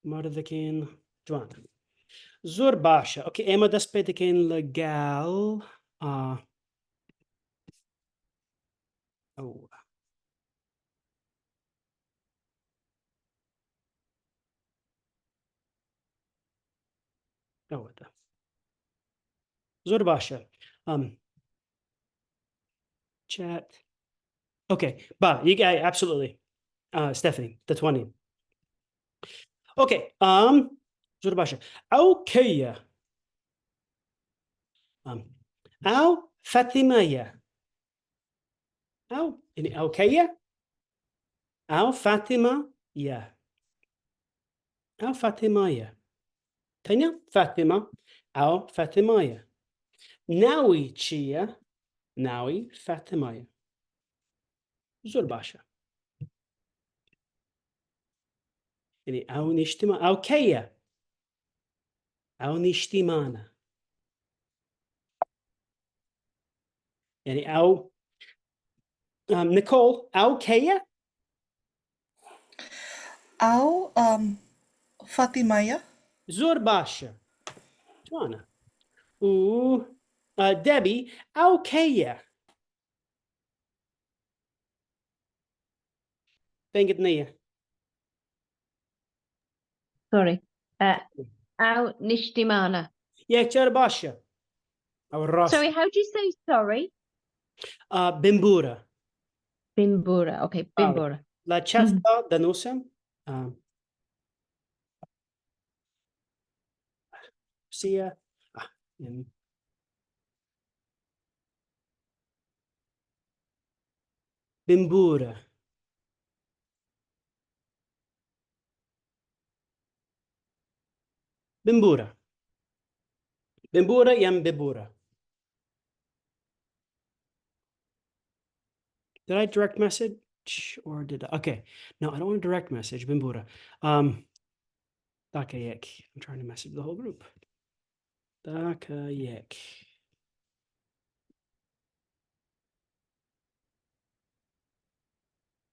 مردكين جوان زور باشا اوكي اما دست بيتكين لقال او ده زور باشا chat okay but you guys absolutely Stephanie the 20 okay زور باشا اوكي او فاطمة او يعني اوكي او فاطمة او فاطمة تانية فاطمة او فاطمة ناوي تشيا ناوي فاطمة زور باشا يعني او نشتما او كيا او نشتمانا يعني او نيكول او كيا أو فاطمة زور باشا جوانا و دبي او كيا بين قدنية Sorry. أو نشتمانة. يكتر باشا او الراس Sorry, how do you say sorry? بمبورة Bimbura. Okay, Bimbura. لا تشافتا دانوسم سيا بمبورة بمبورة بمبورة يم ببورة. Did I direct message or did I? Okay. No, I don't want to direct message. Bimbura. Dakayek. I'm trying to message the whole group. Dakayek.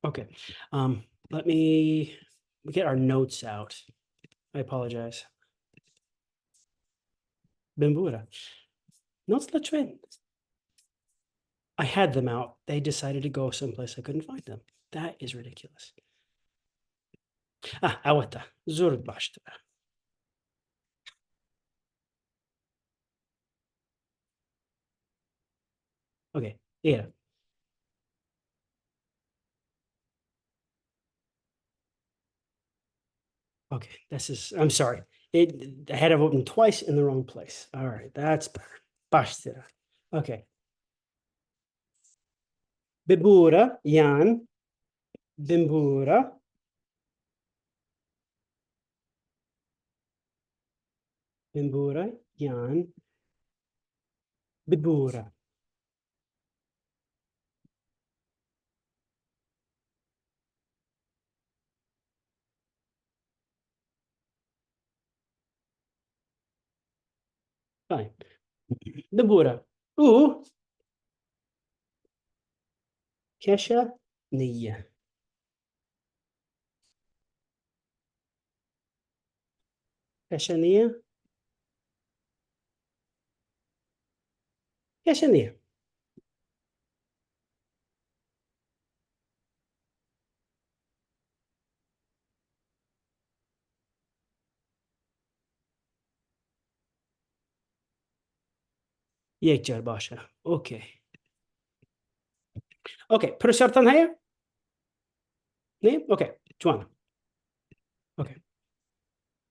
Okay. Let me get our notes out. I apologize. Bimbura. Notes the trend. I had them out. They decided to go someplace I couldn't find them. That is ridiculous. Awata. Zurd bashta. Okay. Yeah. Okay. This is, I'm sorry. I had it open twice in the wrong place. All right. That's better. Bashta. Okay. Bibura, Yan, Bimbura. Bimbura, Yan, Bibura. Fine. Bibura. Kesha, Nia. Kesha, Nia. Kesha, Nia. Yekjar Basha. Okay. Okay. Put here. Name? Okay. Juana. Okay.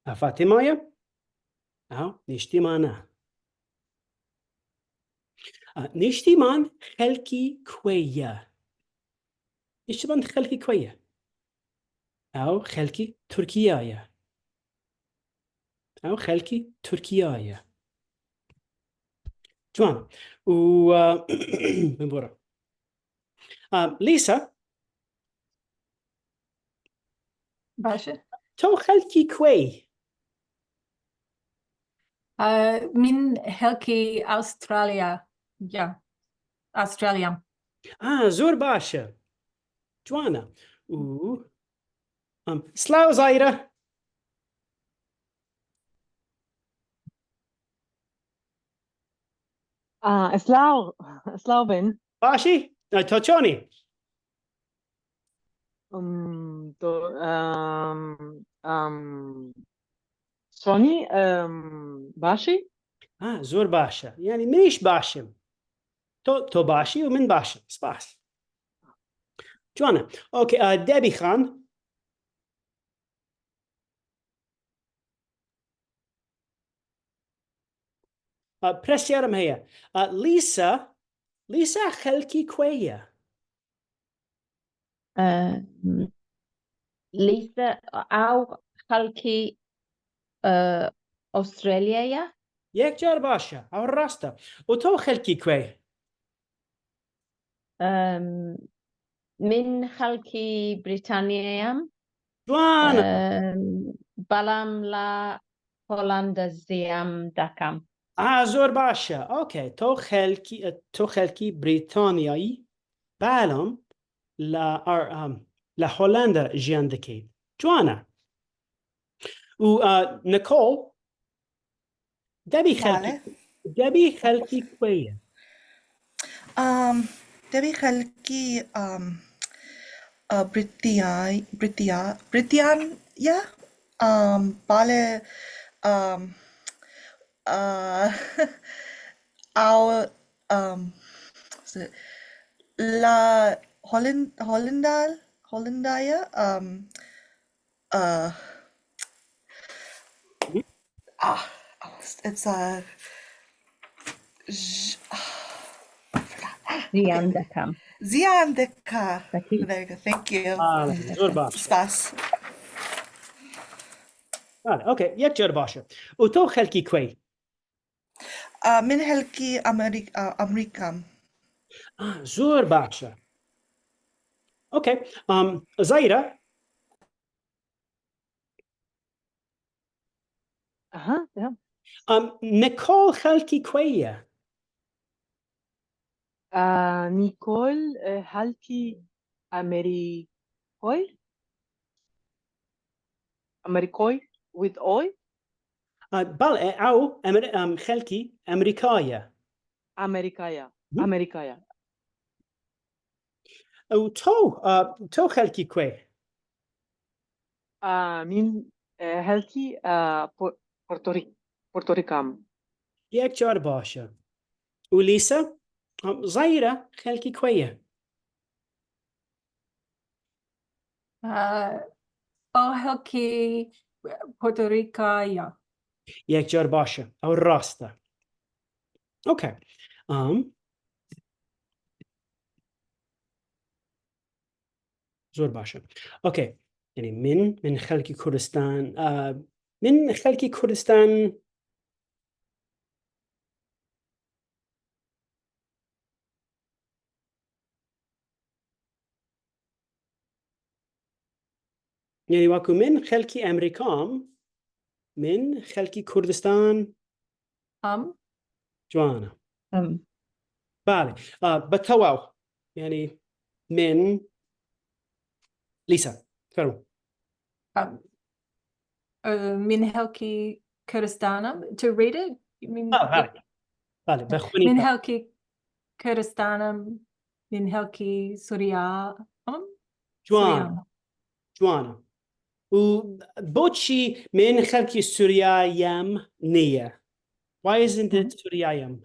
Fatimaya. Now, Nishtimana. Nishtiman Helki Kweya. Nishtiman Helki Kweya. أو خلكي تركيايا أو خلكي تركيايا جوان و بنبورا ليسا باشا تو خلكي كوي من هلكي أستراليا يا أستراليا زور باشا جوانا و سلاو زايرة Sloven. باشي توتشوني سوني باشي. زور باشا يعني منيش باشم تو باشي ومن باشم سباس جوانا اوكي ديبي خان بريس يارم هي ليسا خلكي كوية ليسا أو خلكي أستراليا يك جار باشا او الراستا وتو خلكي كوي من خلكي بريطانيا جوانا بلام لا هولندا زيام دكم زور باشا اوكي تو خلكي بريطانياي بالم لا هولندا جياندكي جوانا و نيكول Vale. دبي خلكي كوية Debbie Helki Britannia Bale uh our La Hollandia uh it's a زيام دكم Ziandeka. أكيد. There you go. Thank you. زور باشا Spas. اوكي يك جار باشا وتو خلكي كوي من Helki America. زور باشا اوكي زايرة Yeah. نيكول خلكي كوية نيكول هالكي أمريكوي with oil. بل او خلكي امريكاية أمريكايا. مم. أمريكايا. تو خلكي كوي من هالكي بورتوريكام. يك جار باشا وليسا زايرة خلكي كوية أو هلكي بورتوريكا يا يك جار باشا او الراستا اوكي زور باشا اوكي يعني من خلكي كردستان من خلكي كردستان يعني واكو من خلكي امريكام من خلكي كردستان جوانا بالي بتواو يعني من ليسا فرو من هلكي كردستان to read it you mean بالي بخوني من هلكي كردستان من هلكي سوريا جوانا جوانا وبوتشي من خلكي سوريايام نية why isn't it سوريايام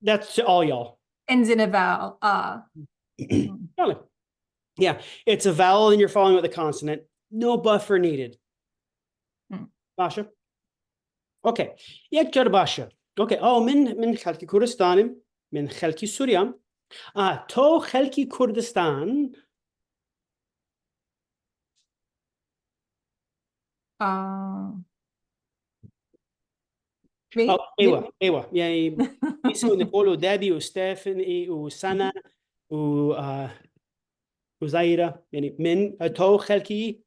that's all y'all ends in a vowel yeah it's a vowel and you're following with a consonant no buffer needed باشا اوكي يكجر باشا اوكي من خلكي كردستان من خلكي سوريا تو خلكي كردستان ايوه يعني يسوي نقولوا دابي وستيفن وسنة و وزايرة يعني من تو خلكي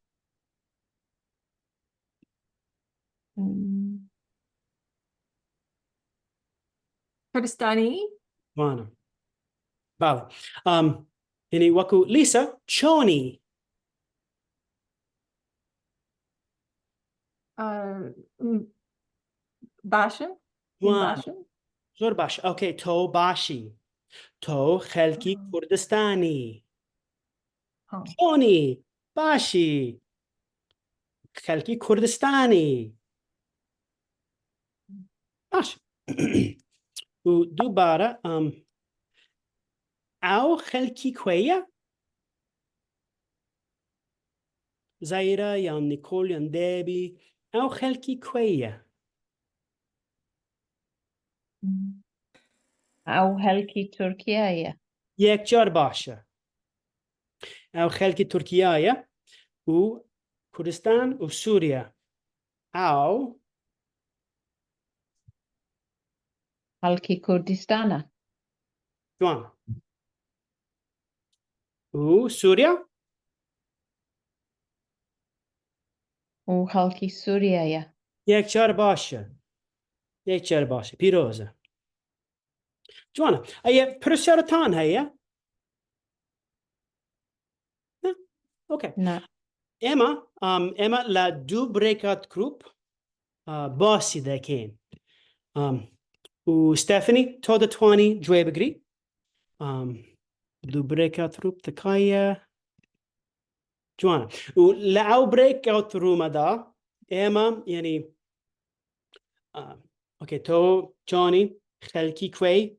كردستاني وانا بالي يعني وكو ليسا تشوني Bashan? جوان Bashan? زور باش اوكي تو باشی تو خلکی کردستانی Oh. تونی باشی خلکی کردستانی باش و دوباره او خلکی کویه زایرا یا نیکول یا دیبی او خلکی کویه أو هلكي تركيا یک جار باشه او خلکی ترکیه و کردستان و سوریه او هلكي كردستان جوان و سوریه وهلكي سوريا یک جار باشه یک جار باشه پیروزه جوانا ايه پرسیارتان هيا اوكي نعم اما لا دو بريكات جروب باسي ذا كين و ستيفاني تو ذا 20 جوي بجري دو بريكات جروب تكايا جوانا ولعو بريكات روم دا اما يعني اوكي تو جوني خلكي كوي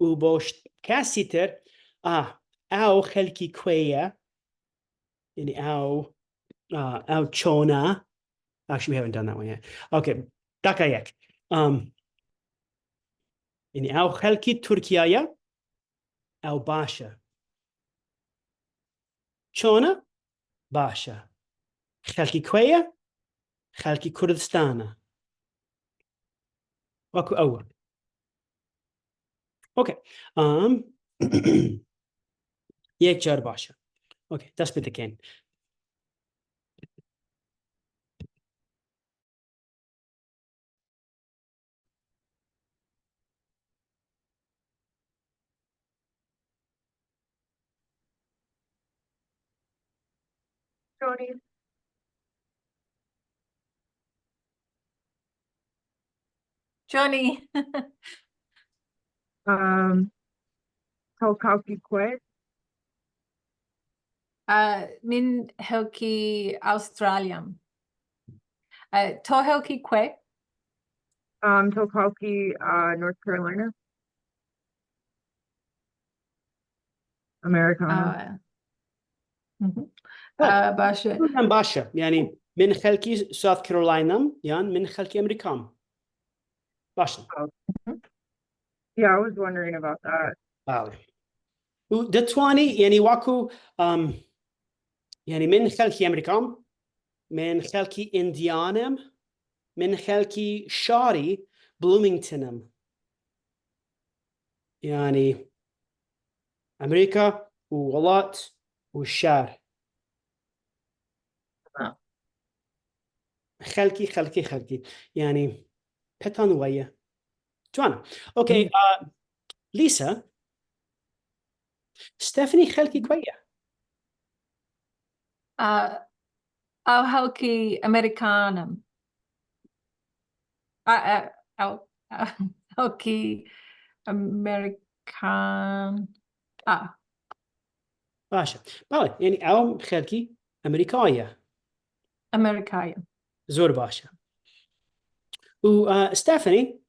وبوش كاسيتر او خلكي كويا يعني او chona. Actually, we haven't done that one yet. Okay, dakayak. يعني او خلكي تركيا او باشا. chona باشا. خلكي كويا خلكي كردستان. واكو اول. اوكي. یک جار باشا. اوكي دست بده كين. Johnny. Johnny. Tolkauki Quet. Min helki Australiam. To helki kwe. Tolkauki, North Carolina. Americana. Basha. من باشا يعني من خلكي ساوث كارولاينا يعني من خلكي امريكان. باشا. Yeah, I was wondering about that. ودتواني يعني واكو يعني من خلكي امريكان من خلكي انديانم من خلكي شاري بلومينغتونم يعني امريكا وولات والشار خلكي يعني بتانوية جوانا اوكي ليسا ستيفاني خلكي كوية Au helki Americanum. Au helki American. باشا بالي يعني او خلكي امريكاية Amerikaya. زور باشا وستيفاني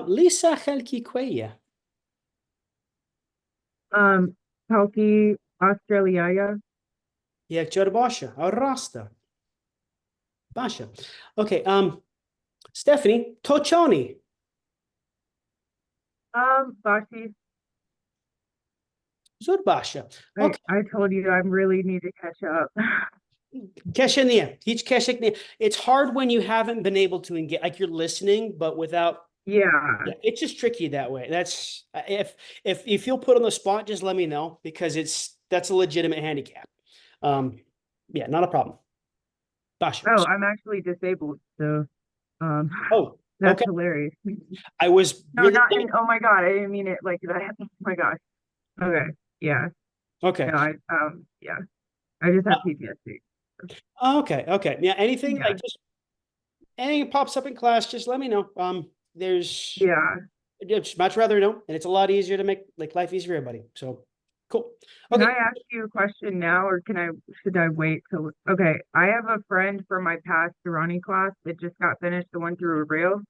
ليسا خلكي كوية Tolki Australia. يكجر باشا الراستا باشا اوكي ستيفاني توتشوني Bashi. زور باشا اوكي I told you I really need to catch up. Keshania, teach Keshania. It's hard when you haven't been able to engage, like you're listening, but without. Yeah. It's just tricky that way. That's if you feel put on the spot, just let me know because that's a legitimate handicap. Yeah, not a problem. Basha. Oh, I'm actually disabled, so Oh, that's okay. hilarious. I was No, really not in, oh my God, I didn't mean it like that. Oh my gosh. Okay. Yeah. okay. No, yeah. I just have PTSD. Okay, okay. Yeah, anything Yeah. like just anything pops up in class, just let me know. There's Yeah. I'd much rather know, and it's a lot easier to make like life easier for everybody. So cool. Can Okay. I ask you a question now, or should I wait till? Okay, I have a friend from my past Irani class that just got finished, the one through Real.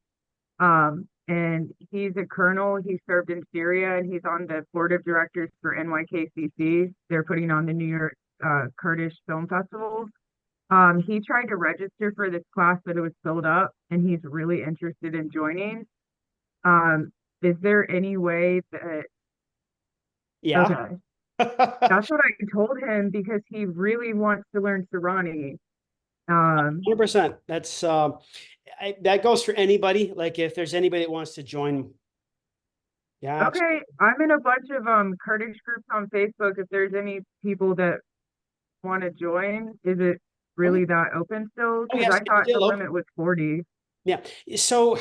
And he's a colonel. He served in Syria, and he's on the board of directors for NYKCC. They're putting on the New York Kurdish Film Festival. He tried to register for this class, but it was filled up, and he's really interested in joining. Is there any way that? Yeah. Okay. That's what I told him because he really wants to learn Sorani. 100%. That's that goes for anybody. Like if there's anybody that wants to join. Yeah. Okay, I'm in a bunch of Kurdish groups on Facebook. If there's any people that want to join, is it really that open still? Because yes, I it's thought the still open. limit was 40. Yeah. So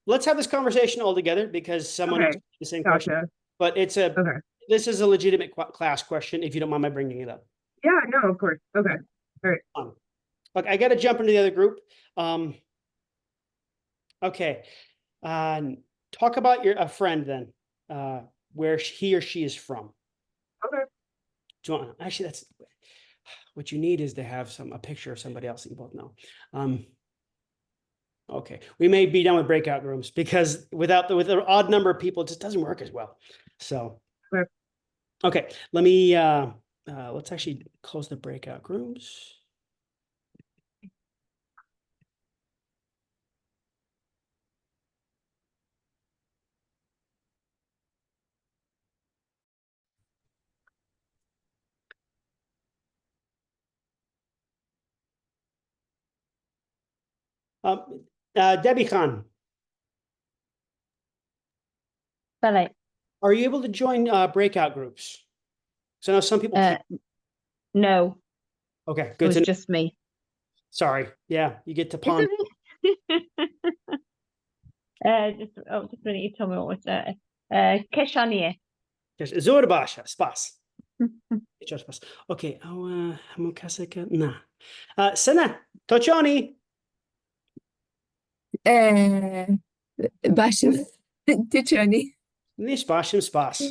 let's have this conversation all together because someone Okay, asked the same question. Gotcha. But it's a Okay. this is a legitimate class question. If you don't mind my bringing it up. Yeah, no, of course. Okay. All right. Look, I got to jump into the other group. Okay. Talk about a friend then, where he or she is from. Okay. Do you want, actually, that's what you need is to have a picture of somebody else that you both know. Okay, we may be done with breakout rooms because with an odd number of people, it just doesn't work as well. So, okay, let me let's actually close the breakout rooms. Debbie Khan, Bale. are you able to join breakout groups? So I know some people can't. No, Okay, it good was to know. just me. Sorry. Yeah, you get to It's pawn. okay. Just a minute, you told me what was that. Keshaniye. Zor Basha, spas. Okay, Mukasika, nah. Sana, Tochoni. Başım Tichani. Nish Bashim spas.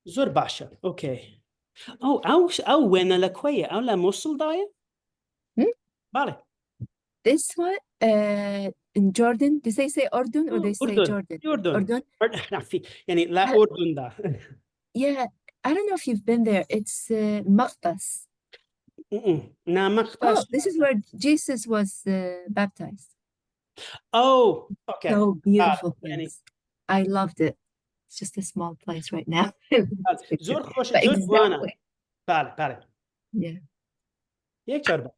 Zor Basha. Okay. Oh, au wena la quaya, au la musul daya? Vale. This one, in Jordan, do they say Ordun or they say Urdun. Jordan? Urdun. Ordun. Yani la Urdun da. Yeah, I don't know if you've been there. It's Maqtas. Na Oh, maqtas. this is where Jesus was baptized. Oh, okay. So beautiful yani- place. I loved it. It's just a small place right now. Zor khosh, But zor wana. exactly. Vale. Yeah. Yek char.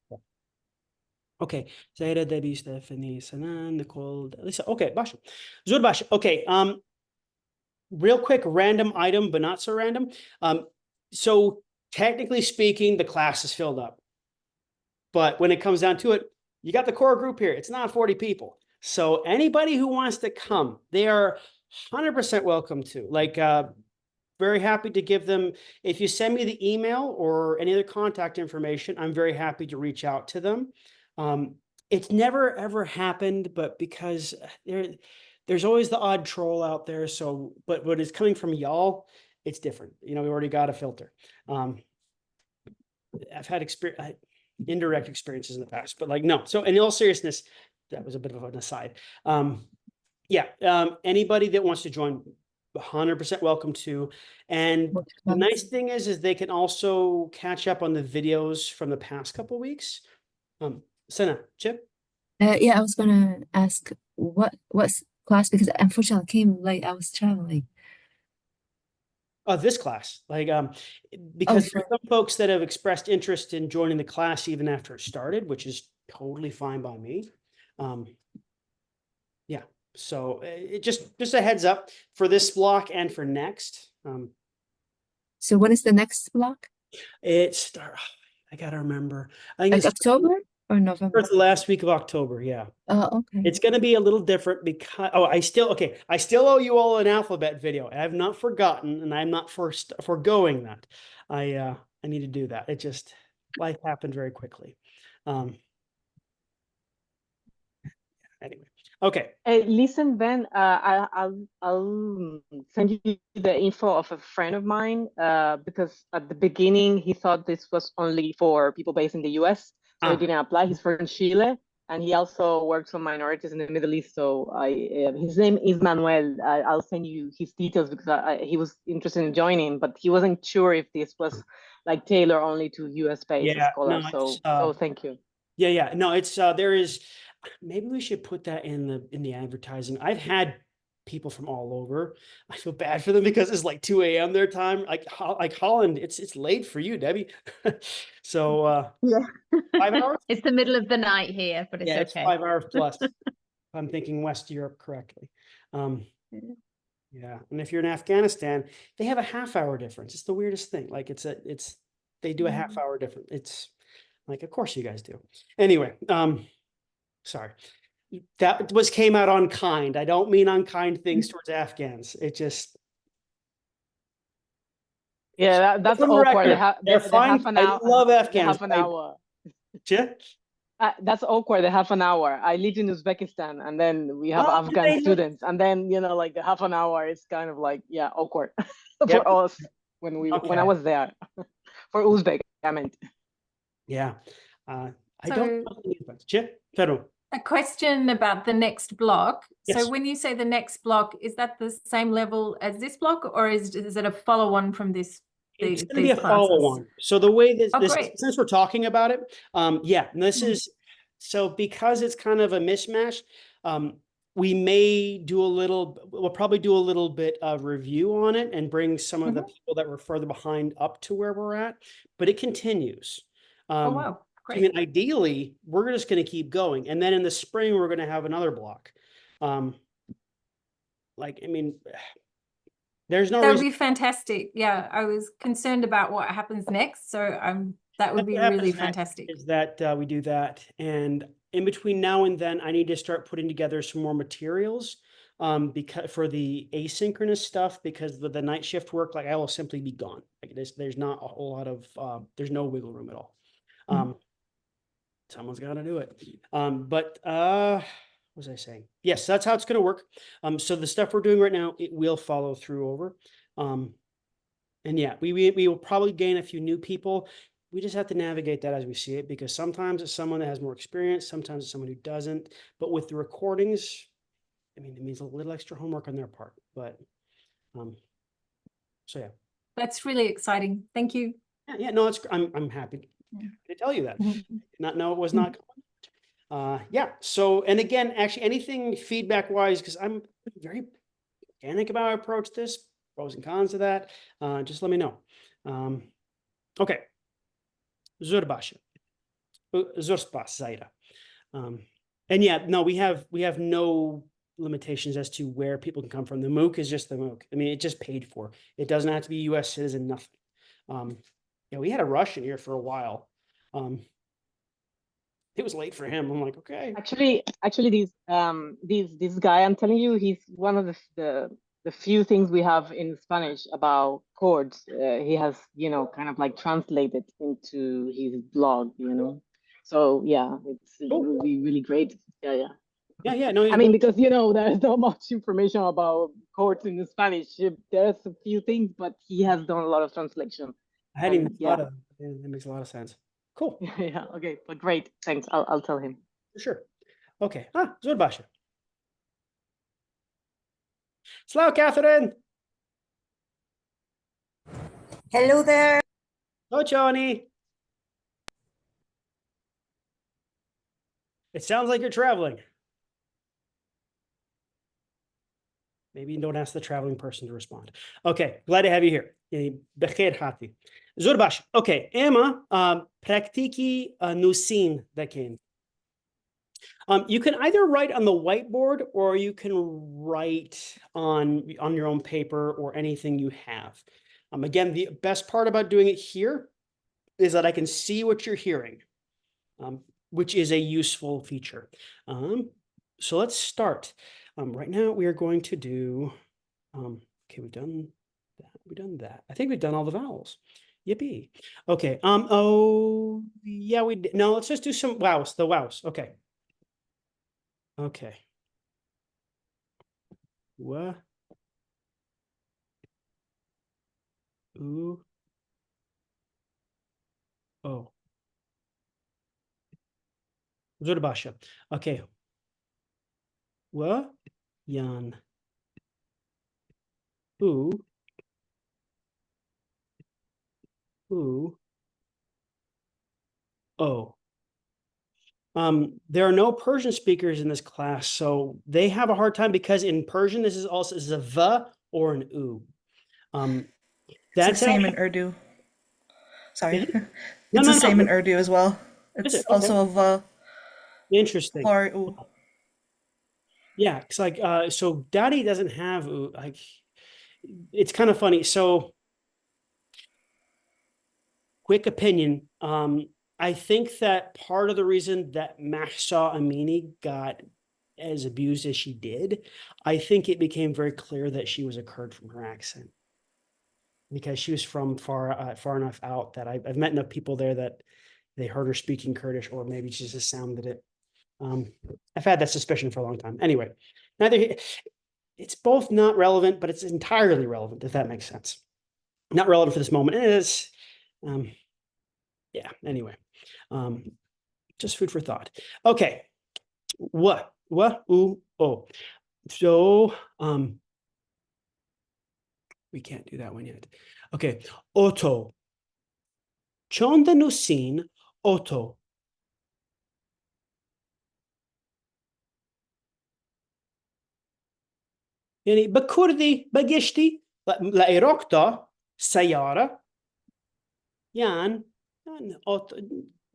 Okay, Zaira, Debbie, Stephanie, Sanan, Nicole, Lisa. Okay, Basha. Zul Basha. Okay, real quick, random item, but not so random. So technically speaking, the class is filled up. But when it comes down to it, you got the core group here. It's not 40 people. So anybody who wants to come, they are 100% welcome to. Like, very happy to give them. If you send me the email or any other contact information, I'm very happy to reach out to them. It's never ever happened, but because there's always the odd troll out there. So, but when it's coming from y'all, it's different. You know, we already got a filter. I've had indirect experiences in the past, but like, no. So in all seriousness, that was a bit of an aside. Anybody that wants to join, 100% welcome to. And the nice thing is they can also catch up on the videos from the past couple of weeks. Sana, Chip? Yeah, I was gonna ask what's class because unfortunately I came late. I was traveling. This class, like, because for- there's some folks that have expressed interest in joining the class even after it started, which is totally fine by me. Yeah, so it just a heads up for this block and for next. So when is the next block? I gotta remember. I think Like it's October? or November? It's the last week of October, yeah. Okay. It's going to be a little different because, I still owe you all an alphabet video. I have not forgotten, and I'm not foregoing that. I need to do that. It just, life happened very quickly. Anyway, okay. Hey, listen, Ben, I'll send you the info of a friend of mine because at the beginning he thought this was only for people based in the US, so he didn't apply. He's from Chile, and he also works on minorities in the Middle East. So his name is Manuel. I'll send you his details because he was interested in joining, but he wasn't sure if this was like tailored only to US based scholars. So thank you. Yeah. No, it's there is. Maybe we should put that in the advertising. I've had people from all over. I feel bad for them because it's like 2 a.m. their time. Like Holland, it's late for you, Debbie. So Yeah. 5 hours? It's the middle of the night here, but it's Yeah, okay. it's 5 hours plus. If I'm thinking West Europe correctly. Yeah. And if you're in Afghanistan, they have a half-hour difference. It's the weirdest thing. Like they do a half-hour difference. It's like, of course you guys do. Anyway, sorry. That came out unkind. I don't mean unkind things towards Afghans. It just. Yeah, that's For the awkward. record, they're fine. Half an hour, I love Afghans. half an hour. Yeah. That's awkward. The half an hour. I lived in Uzbekistan, and then we have Afghan students, and then like the half an hour is kind of like awkward for us when I was there. For Uzbek, I meant. Yeah. I don't know. A question about the next block. Yes. So when you say the next block, is that the same level as this block, or is it a follow-on from this? It's going to be a follow-on. So the way this since we're talking about it, and this is so because it's kind of a mismatch. We may do we'll probably do a little bit of review on it and bring some of the people that were further behind up to where we're at, but it continues. Oh, wow. Great. I mean, ideally, we're just going to keep going. And then in the spring, we're going to have another block. There's no That would reason. be fantastic. Yeah, I was concerned about what happens next. So that would be really fantastic. Is that we do that. And in between now and then, I need to start putting together some more materials because for the asynchronous stuff, because with the night shift work, like I will simply be gone. Like there's not a whole lot of, there's no wiggle room at all. Someone's got to do it. What was I saying? Yes, that's how it's going to work. So the stuff we're doing right now, it will follow through over. And yeah, we will probably gain a few new people. We just have to navigate that as we see it, because sometimes it's someone that has more experience, sometimes it's someone who doesn't. But with the recordings, I mean, it means a little extra homework on their part. But so yeah. That's really exciting. Thank you. Yeah, no, I'm happy to tell you that. Not know it was not going. Yeah. So, and again, actually, anything feedback wise, because I'm very organic about how I approach this, pros and cons of that. Just let me know. Okay. Zurbaşı. Zurspas Zaira. And yeah, no, we have no limitations as to where people can come from. The MOOC is just the MOOC. I mean, it's just paid for. It doesn't have to be a US citizen, nothing. Yeah, we had a Russian here for a while. It was late for him. I'm like, okay. Actually, this guy I'm telling you, he's one of the few things we have in Spanish about chords. He has, kind of like translated into his blog, So yeah, it will be really great. Yeah. No, I mean, because there's not much information about chords in Spanish. There's a few things, but he has done a lot of translation. I hadn't even thought of it. That makes a lot of sense. Cool. Yeah. Okay. But great. Thanks. I'll tell him. For sure. Okay. Zurbaşı. Hello, Catherine. Hello there. Hello, Johnny. It sounds like you're traveling. Maybe you don't ask the traveling person to respond. Okay, glad to have you here. Bekhair hati. Zurbaşı. Okay, Emma, praktiki nusin dakin. You can either write on the whiteboard or you can write on your own paper or anything you have. Again, the best part about doing it here is that I can see what you're hearing. which is a useful feature. So let's start. Right now we are going to do, okay, we've done that. I think we've done all the vowels. Yippee. Okay. Oh, yeah, we did. No, let's just do some wows, the wows. Okay. Okay. Wa. Ooh. Oh. Zurbaşa. Okay. Wa. Yan. Ooh. Ooh. Oh. There are no Persian speakers in this class, so they have a hard time because in Persian, this is a v or an u. It's the That's same in actually, Urdu. Sorry. Is it? It's No, the no, same no. in Urdu as well. Is It's it? Okay. also a va Interesting. for u. Yeah, it's like so Daddy doesn't have like it's kind of funny. So quick opinion. I think that part of the reason that Mahsa Amini got as abused as she did, I think it became very clear that she was a Kurd from her accent. Because she was from far enough out that I've met enough people there that they heard her speaking Kurdish, or maybe she just sounded it. I've had that suspicion for a long time. Anyway, it's both not relevant, but it's entirely relevant, if that makes sense. Not relevant for this moment. It is, yeah, anyway, just food for thought. Okay, what, ooh, oh. So, we can't do that one yet. Okay, auto. Chonda nusin, auto. يعني بكردي بقشتي لإيروكتا سيارة يعني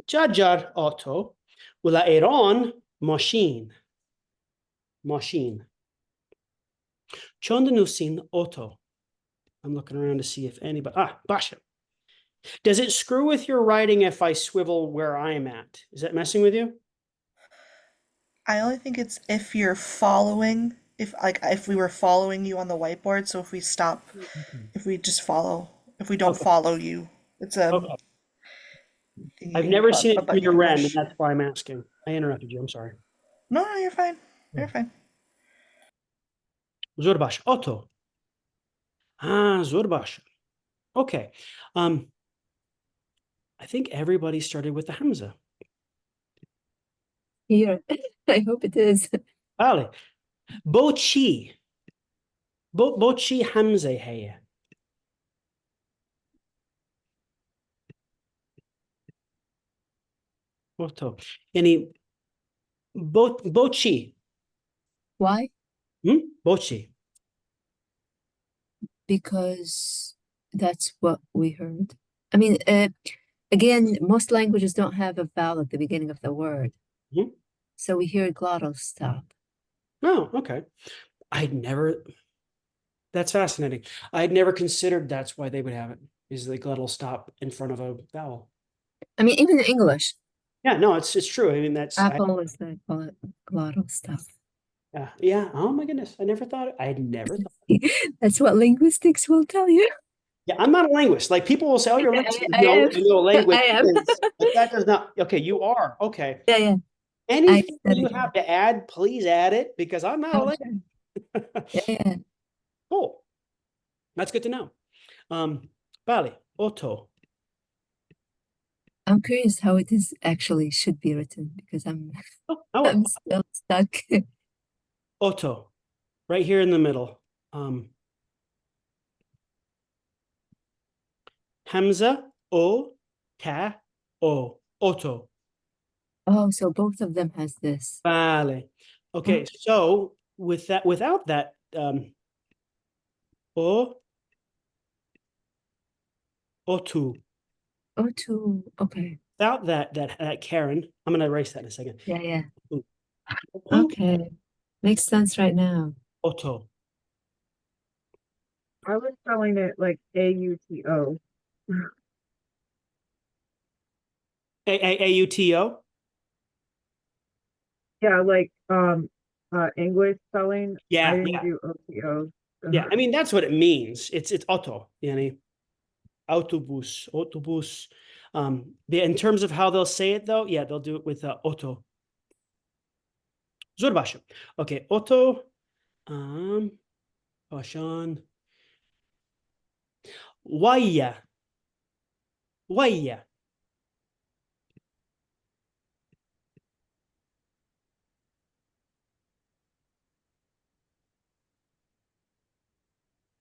جاجر أوتو ولإيران ماشين Chondanusin auto. I'm looking around to see if anybody, Basha. Does it screw with your writing if I swivel where I'm at? Is that messing with you? I only think it's if you're following, if we were following you on the whiteboard. So if we stop, if we just follow, if we don't Okay. follow you, it's a. Okay. thingy I've never about- seen it about through your REM, and English. that's why I'm asking. I interrupted you. I'm sorry. No, you're fine. You're fine. Zurbash, auto. Zurbash. Okay. I think everybody started with the Hamza. Here, I hope it is. Ali. Bochi. Bochi Hamza هي. Auto. Yani bochi. Why? Bochi. Because that's what we heard. I mean, again, most languages don't have a vowel at the beginning of the word. Mhm. So we hear glottal stop. Oh, okay. That's fascinating. I'd never considered that's why they would have it, is the glottal stop in front of a vowel. I mean, even in English, Yeah, no, it's true. I mean, Apple is they call it glottal stop. yeah. Oh my goodness. I never thought, I had never thought. That's what linguistics will tell you. Yeah, I'm not a linguist. Like people will say, oh, you're a linguist. I No, am. I know a language I am. is, but that does not, okay, you are, okay. Yeah, yeah. Anything studied you it. have to add, please add it, because I'm not a Oh, linguist. sure. Yeah. Cool. That's good to know. Bali, auto. I'm curious how it is actually should be written because I'm I'm still stuck. Auto. Right here in the middle. Hamza, O, Ta, O. Auto. Oh, so both of them has this. Vale. Okay, so without that, O, O2. O2, okay. Without that Karen, I'm gonna erase that in a second. Yeah, yeah. O, Okay. Makes sense right now. Auto. I was spelling it like AUTO. AUTO. Yeah, like English spelling. Yeah, I didn't yeah. do OTO. Yeah, I mean, that's what it means. It's auto, yani autobus, autobus. In terms of how they'll say it though, yeah, they'll do it with auto. Zor başım. Okay, auto. Başan. Waya. Waya.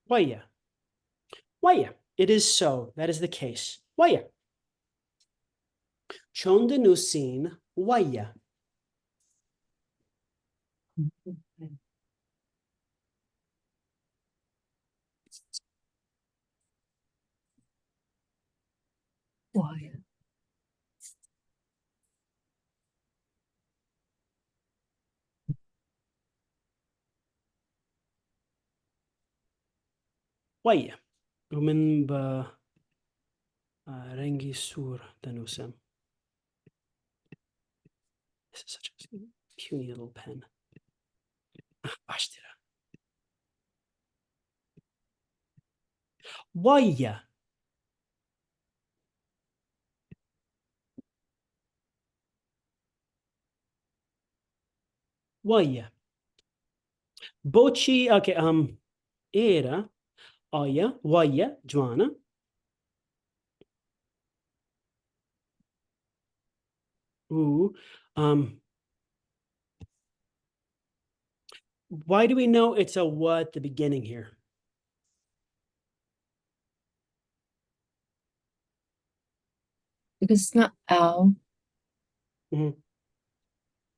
Waya. Waya. It is so. That is the case. Waya. Çonda nusin waya. Why? Waya. ومن rengi sur danusam. This is such a puny little pen. Ashtira. Waya. Waya. Bochi, okay, era, aya, waya, Joanna. Ooh, why do we know it's a what at the beginning here? Because it's not ow.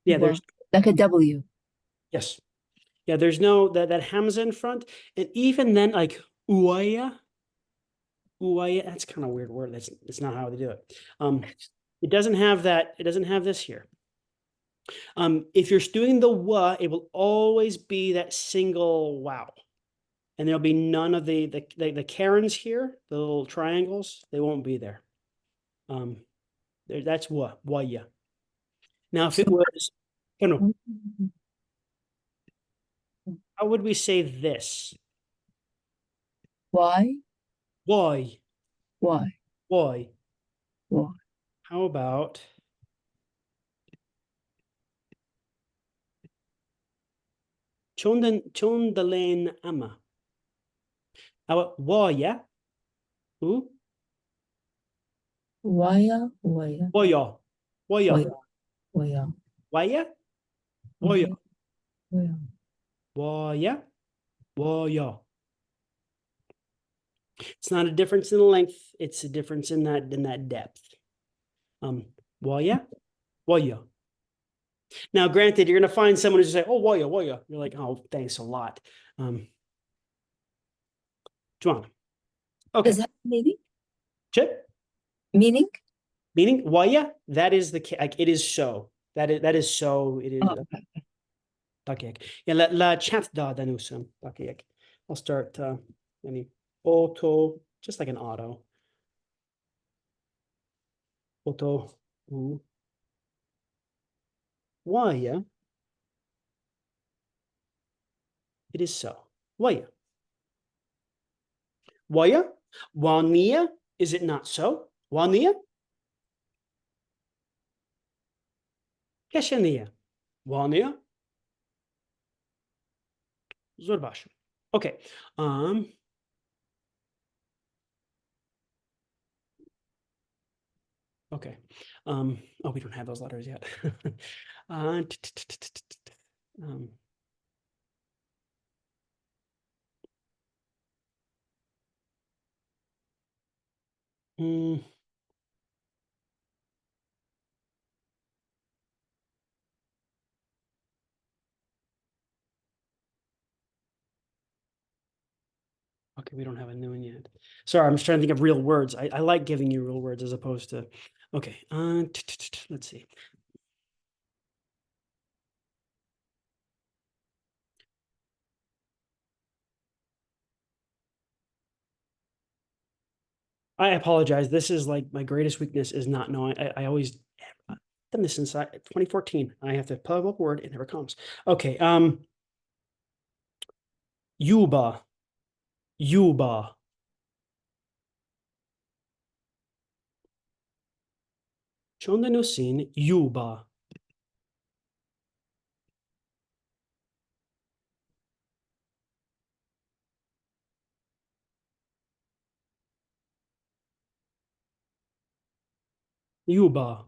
Yeah, there's like a W. yes. Yeah, there's no that hamza in front. And even then, like uaya, that's kind of a weird word. That's not how they do it. It doesn't have that, it doesn't have this here. If you're doing the wa, it will always be that single wow. And there'll be none of the Karens here, the little triangles, they won't be there. That's waya. Now, if it was, how would we say this? Why? Why? Why? Why? Why? How about Chondalen ama? How about waya? Who? Waya? Waya? Waya. Waya. Waya? Waya? Waya. Waya? Waya. Waya. It's not a difference in length, it's a difference in that depth. Waya. Waya. Now, granted, you're going to find someone who's say, "Oh, waya, waya." You're like, "Oh, thanks a lot." Joanna. Okay. Does that have meaning? Chip. Meaning? Meaning waya. That is the like. It is so. That is so. It is. Oh, okay. Okay. Yeah. La chat da danusam. Okay. I'll start. Any auto, just like an auto. Auto. Waya. It is so. Waya. Waya. Wania. Is it not so? Wania. Keshania. Wania. Zorbash. Okay. Okay. Oh, we don't have those letters yet. Okay, we don't have a new one yet. Sorry, I'm just trying to think of real words. I like giving you real words as opposed to, okay. Let's see. I apologize. This is like my greatest weakness is not knowing. I always, done this since 2014. I have to pull up Word, it never comes. Okay, Yuba. Yuba. Çonda nusin Yuba. Yuba.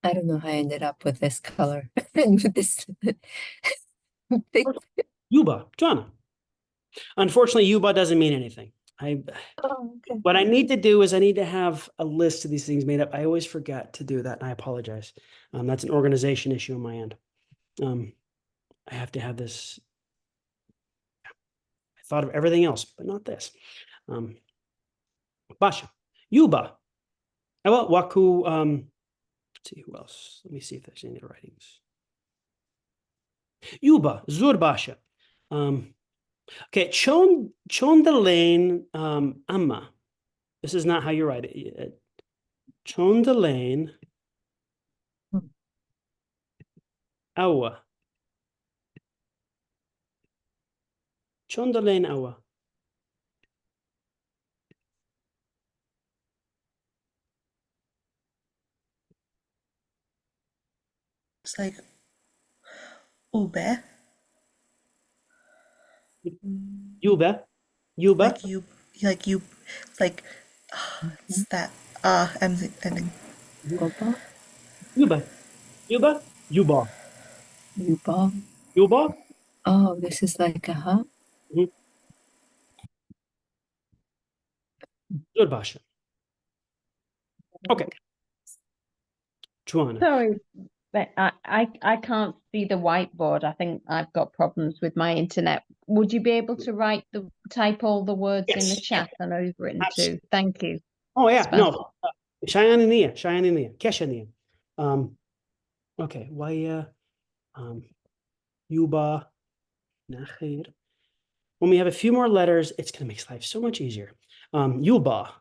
I don't know how I ended up with this color and with this thing. Yuba. Joanna. Unfortunately, Yuba doesn't mean anything. Oh, okay. What I need to do is I need to have a list of these things made up. I always forget to do that, and I apologize. That's an organization issue on my end. I have to have this. I thought of everything else, but not this. Basha. Yuba. Well, Waku. Let's see who else. Let me see if there's any other writings. Yuba. Zur Basha. Okay, Chondelaine Amma. This is not how you write it. Chondelaine Awa. Chondelaine Awa. It's like ube. Yuba. Yuba. Like you, like it's that ending. Yuba. Yuba. Yuba. Yuba. Yuba. Yuba. Oh, this is like a huh? Good Basha. Okay. Joanna. Sorry, but I can't see the whiteboard. I think I've got problems with my internet. Would you be able to type all the words in the Yes. chat and over it Absolutely. too? Thank you. Oh yeah, Spell. no. Shayanania, Keshania. Okay, why Yuba, Nakhir. When we have a few more letters, it's gonna make life so much easier. Yuba.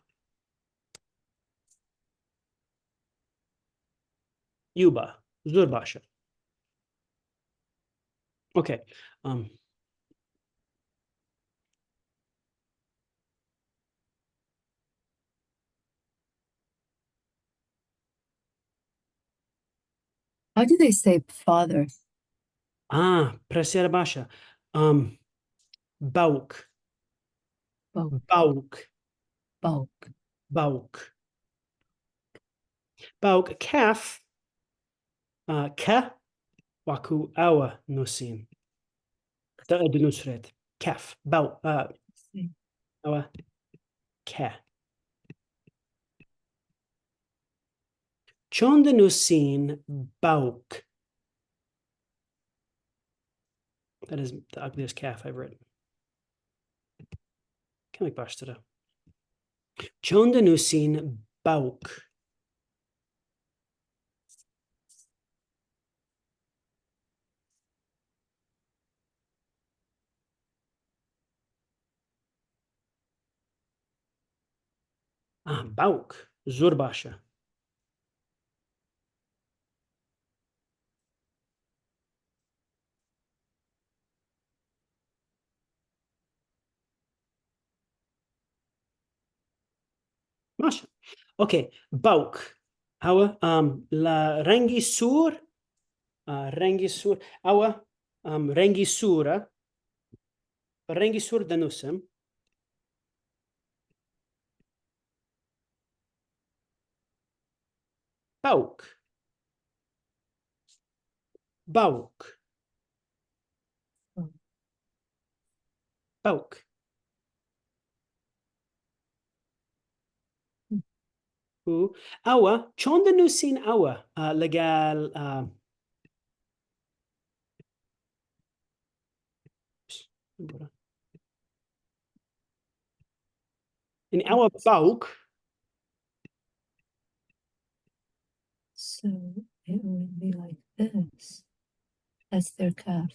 Yuba, Zurbasha. Okay. How do they say father? Prasera Basha. Bauk. Bulk. Bauk. Bulk. Bauk. Bauk. Kaf. Ka. Waku awa nusin. Nusret. Kaf. Bauk. Awa. Ka. Chonda nusin bauk. That is the ugliest calf I've written. Can we başlara? Chonda nusin bauk. Bauk. Zurbasha. Masha. Okay, bauk. Awa, la rengisur. Rengisur. Awa, rengisura. Rengisur danusem. Bauk. Bauk. Bauk. Awa, chonda nusin awa. Legal. In our bauk. So it would be like this. That's their calf.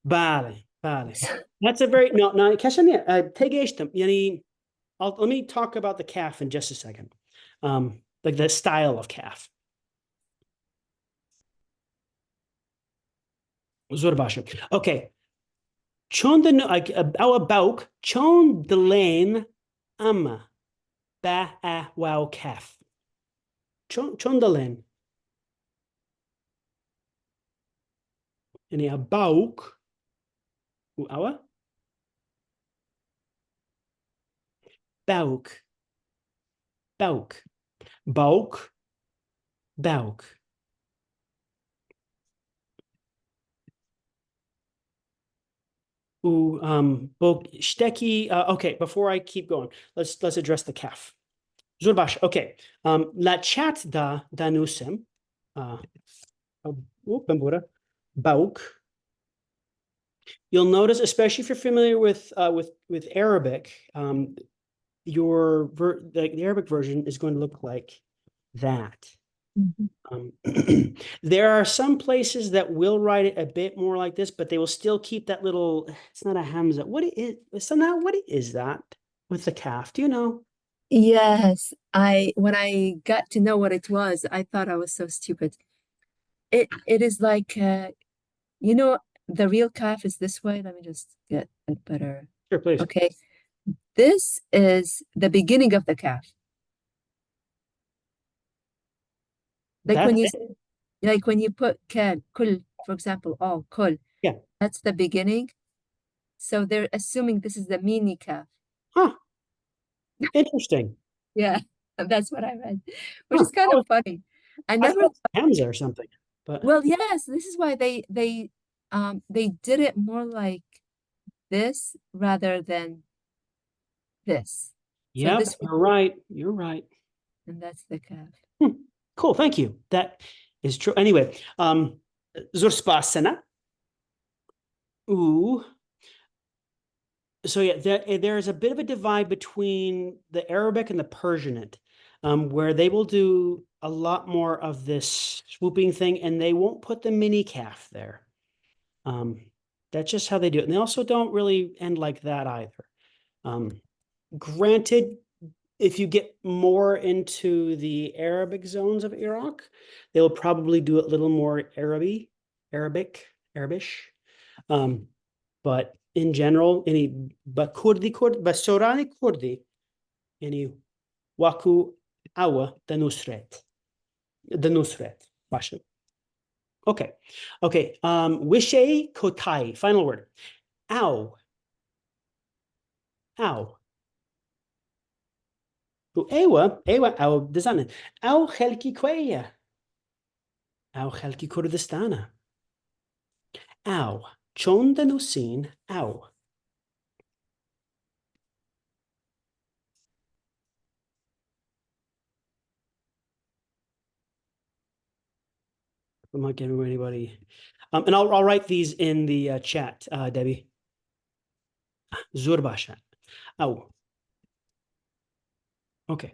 Vale. That's a very no. Kashania. Tegeishtam. Yani. Let me talk about the calf in just a second. like the style of calf. Zorbaşı. Okay. Çon the our bauk, çon the lane ama ba a wow calf. Çon the lane. Yani a bauk our bauk. Bauk. Bauk. Bauk. Okay, before I keep going, let's address the calf. Zurbash, okay. La chat da danusem. Bauk. You'll notice, especially if you're familiar with Arabic, the Arabic version is going to look like that. There are some places that will write it a bit more like this, but they will still keep that little, it's not a hamza. What is that with the calf? Do you know? Yes, when I got to know what it was, I thought I was so stupid. It is like you know, the real calf is this way. Let me just get it better. Sure, please. Okay. This is the beginning of the calf. Like when you put kul, for example, kul. Yeah. That's the beginning. So they're assuming this is the mini calf. Huh. Interesting. Yeah, that's what I read, which is kind of funny. I never thought it was hamza or something. But well, yes, this is why they did it more like this rather than this. yeah, this you're right. You're right. And that's the calf. Cool, thank you. That is true. Anyway, Zurspasana. Ooh. So yeah, there is a bit of a divide between the Arabic and the Persianate, where they will do a lot more of this swooping thing, and they won't put the mini calf there. That's just how they do it. And they also don't really end like that either. Granted, if you get more into the Arabic zones of Iraq, they'll probably do it a little more Arabish. But in general, Sorani Kurdi, any Waku Awa the Nusret. Okay. Wishe Kotai, final word. Ow. ايوه او دزانه او خلقي كويه او خلقي كردستانه او چون دنوسين او I'm not giving anybody and I'll write these in the chat, Debbie. Zurbasha. Oh. Okay.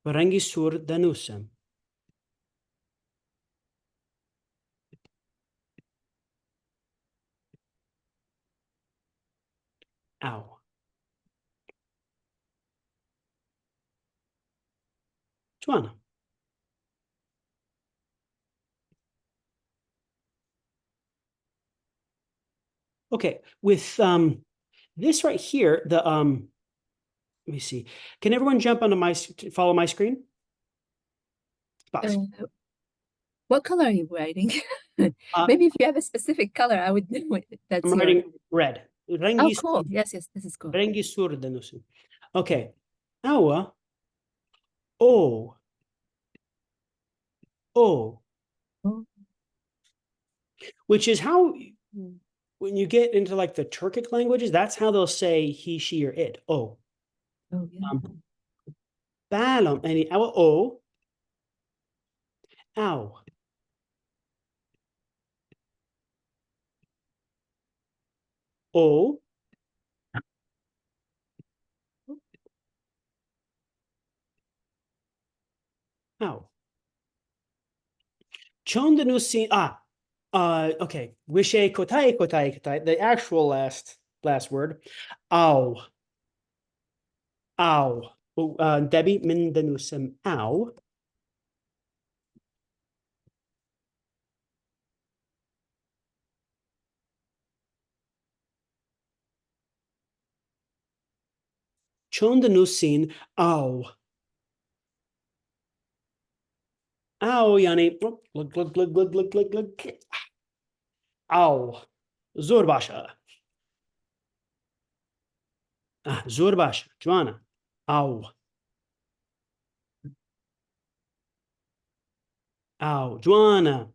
Barangi sur danusem. Ow. Joanna. Okay, with this right here, the let me see. Can everyone jump onto follow my screen? What color are you writing? Maybe if you have a specific color, I would know it. I'm writing red. Oh, cool. Yes, this is cool. Rengi sur danusu. Okay. Awa. Oh. Which is how, when you get into like the Turkic languages, that's how they'll say he, she, or it. Oh. Oh, yeah. Balom. Any awa oh. Ow. Oh. Ow. Chondanusi. Okay. Wishe kotai. The actual last word. Ow. أو دبي من دنوسم أو چون دنوسين أو يعني لق لق لق لق لق لق لق أو زور باشا زور باشا جوانا أو جوانا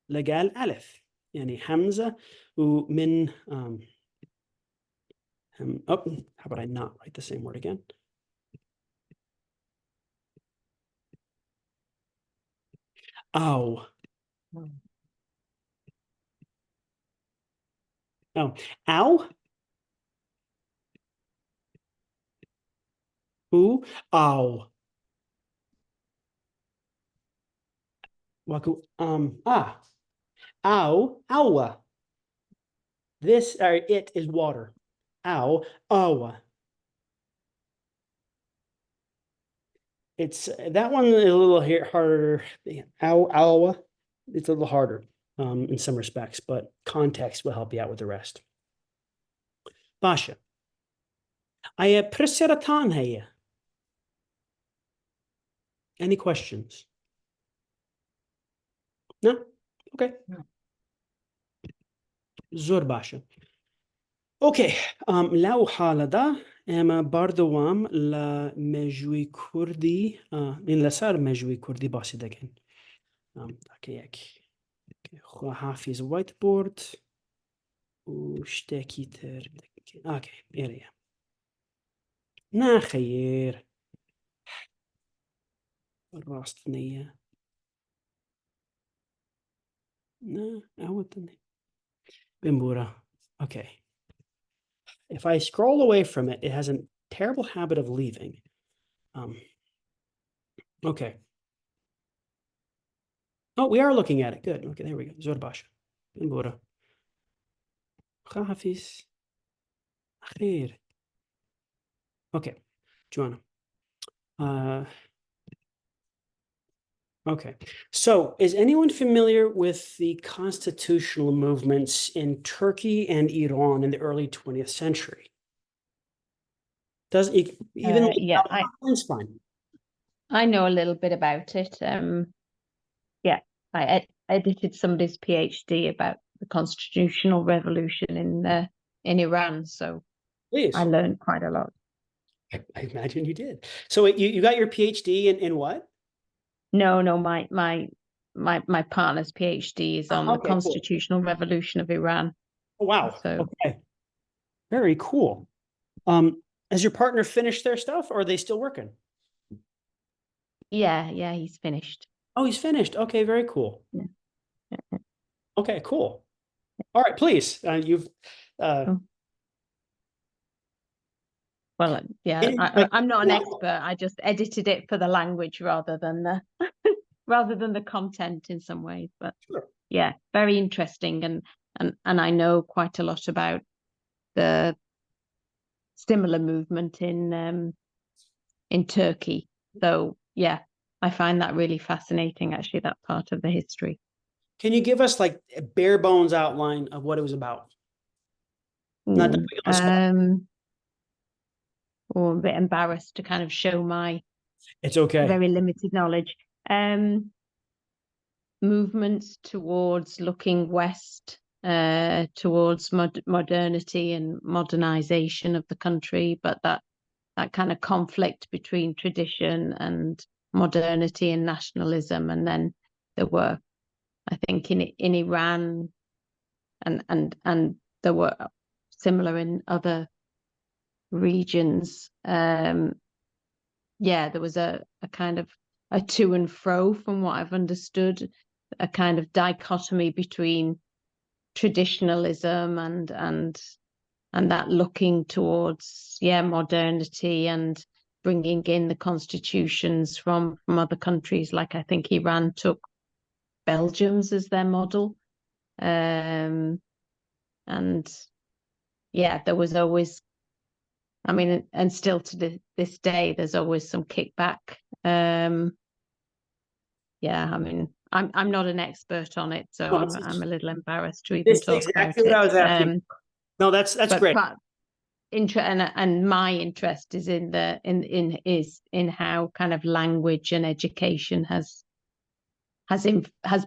لقال ألف يعني حمزة ومن how about I not write the same word again? أو أو who أو waku أو this or it is water أو it's that one is a little harder أو it's a little harder in some respects, but context will help you out with the rest. Basha I pressiratan هي. Any questions? No? Okay. زور باشا. Okay. لو حالة دا اما باردوام لمجوي كردي این لسر مجوي كردي باسی دکن. اوكي یک. خو حافظ وايت بورد وشتاكي تر اوكي اريا. نا خير. راست نية. نا أودني. بمبورا. Okay. If I scroll away from it, it has a terrible habit of leaving. Okay. Oh, we are looking at it. Good. Okay, there we go. Zorbash. Bora. Hafiz. Khair. Okay. Joanna. Okay. So is anyone familiar with the constitutional movements in Turkey and Iran in the early 20th century? Does it even yeah, it's fine. I know a little bit about it. Yeah, I edited somebody's PhD about the constitutional revolution in Iran, so Please. I learned quite a lot. I imagine you did. So you got your PhD in what? No, my partner's PhD is on the Okay, constitutional revolution of Iran. Oh, wow. So okay. Very cool. Has your partner finished their stuff or are they still working? yeah, he's finished. Oh, he's finished. Okay, very cool. Yeah. Okay, cool. All right, please. You've Well, yeah, I'm not an expert. I just edited it for the language rather than the rather than the content in some ways. But Sure. yeah, very interesting, and I know quite a lot about the similar movement in Turkey. So yeah, I find that really fascinating. Actually, that part of the history. Can you give us like a bare bones outline of what it was about? Not that we on the spot. Or I'm a bit embarrassed to kind of show my It's okay. very limited knowledge. Movements towards looking west, towards modernity and modernization of the country, but that kind of conflict between tradition and modernity and nationalism. And then there were, I think, in Iran, and there were similar in other regions. Yeah, there was a kind of a to and fro, from what I've understood, a kind of dichotomy between traditionalism and that looking towards modernity and bringing in the constitutions from other countries. Like I think Iran took Belgium's as their model, and yeah, there was always I mean, and still to this day, there's always some kickback. Yeah, I mean, I'm not an expert on it, so I'm a little embarrassed to even This is talk exactly about what I it. was asking. No, that's But great. And my interest is in how kind of language and education has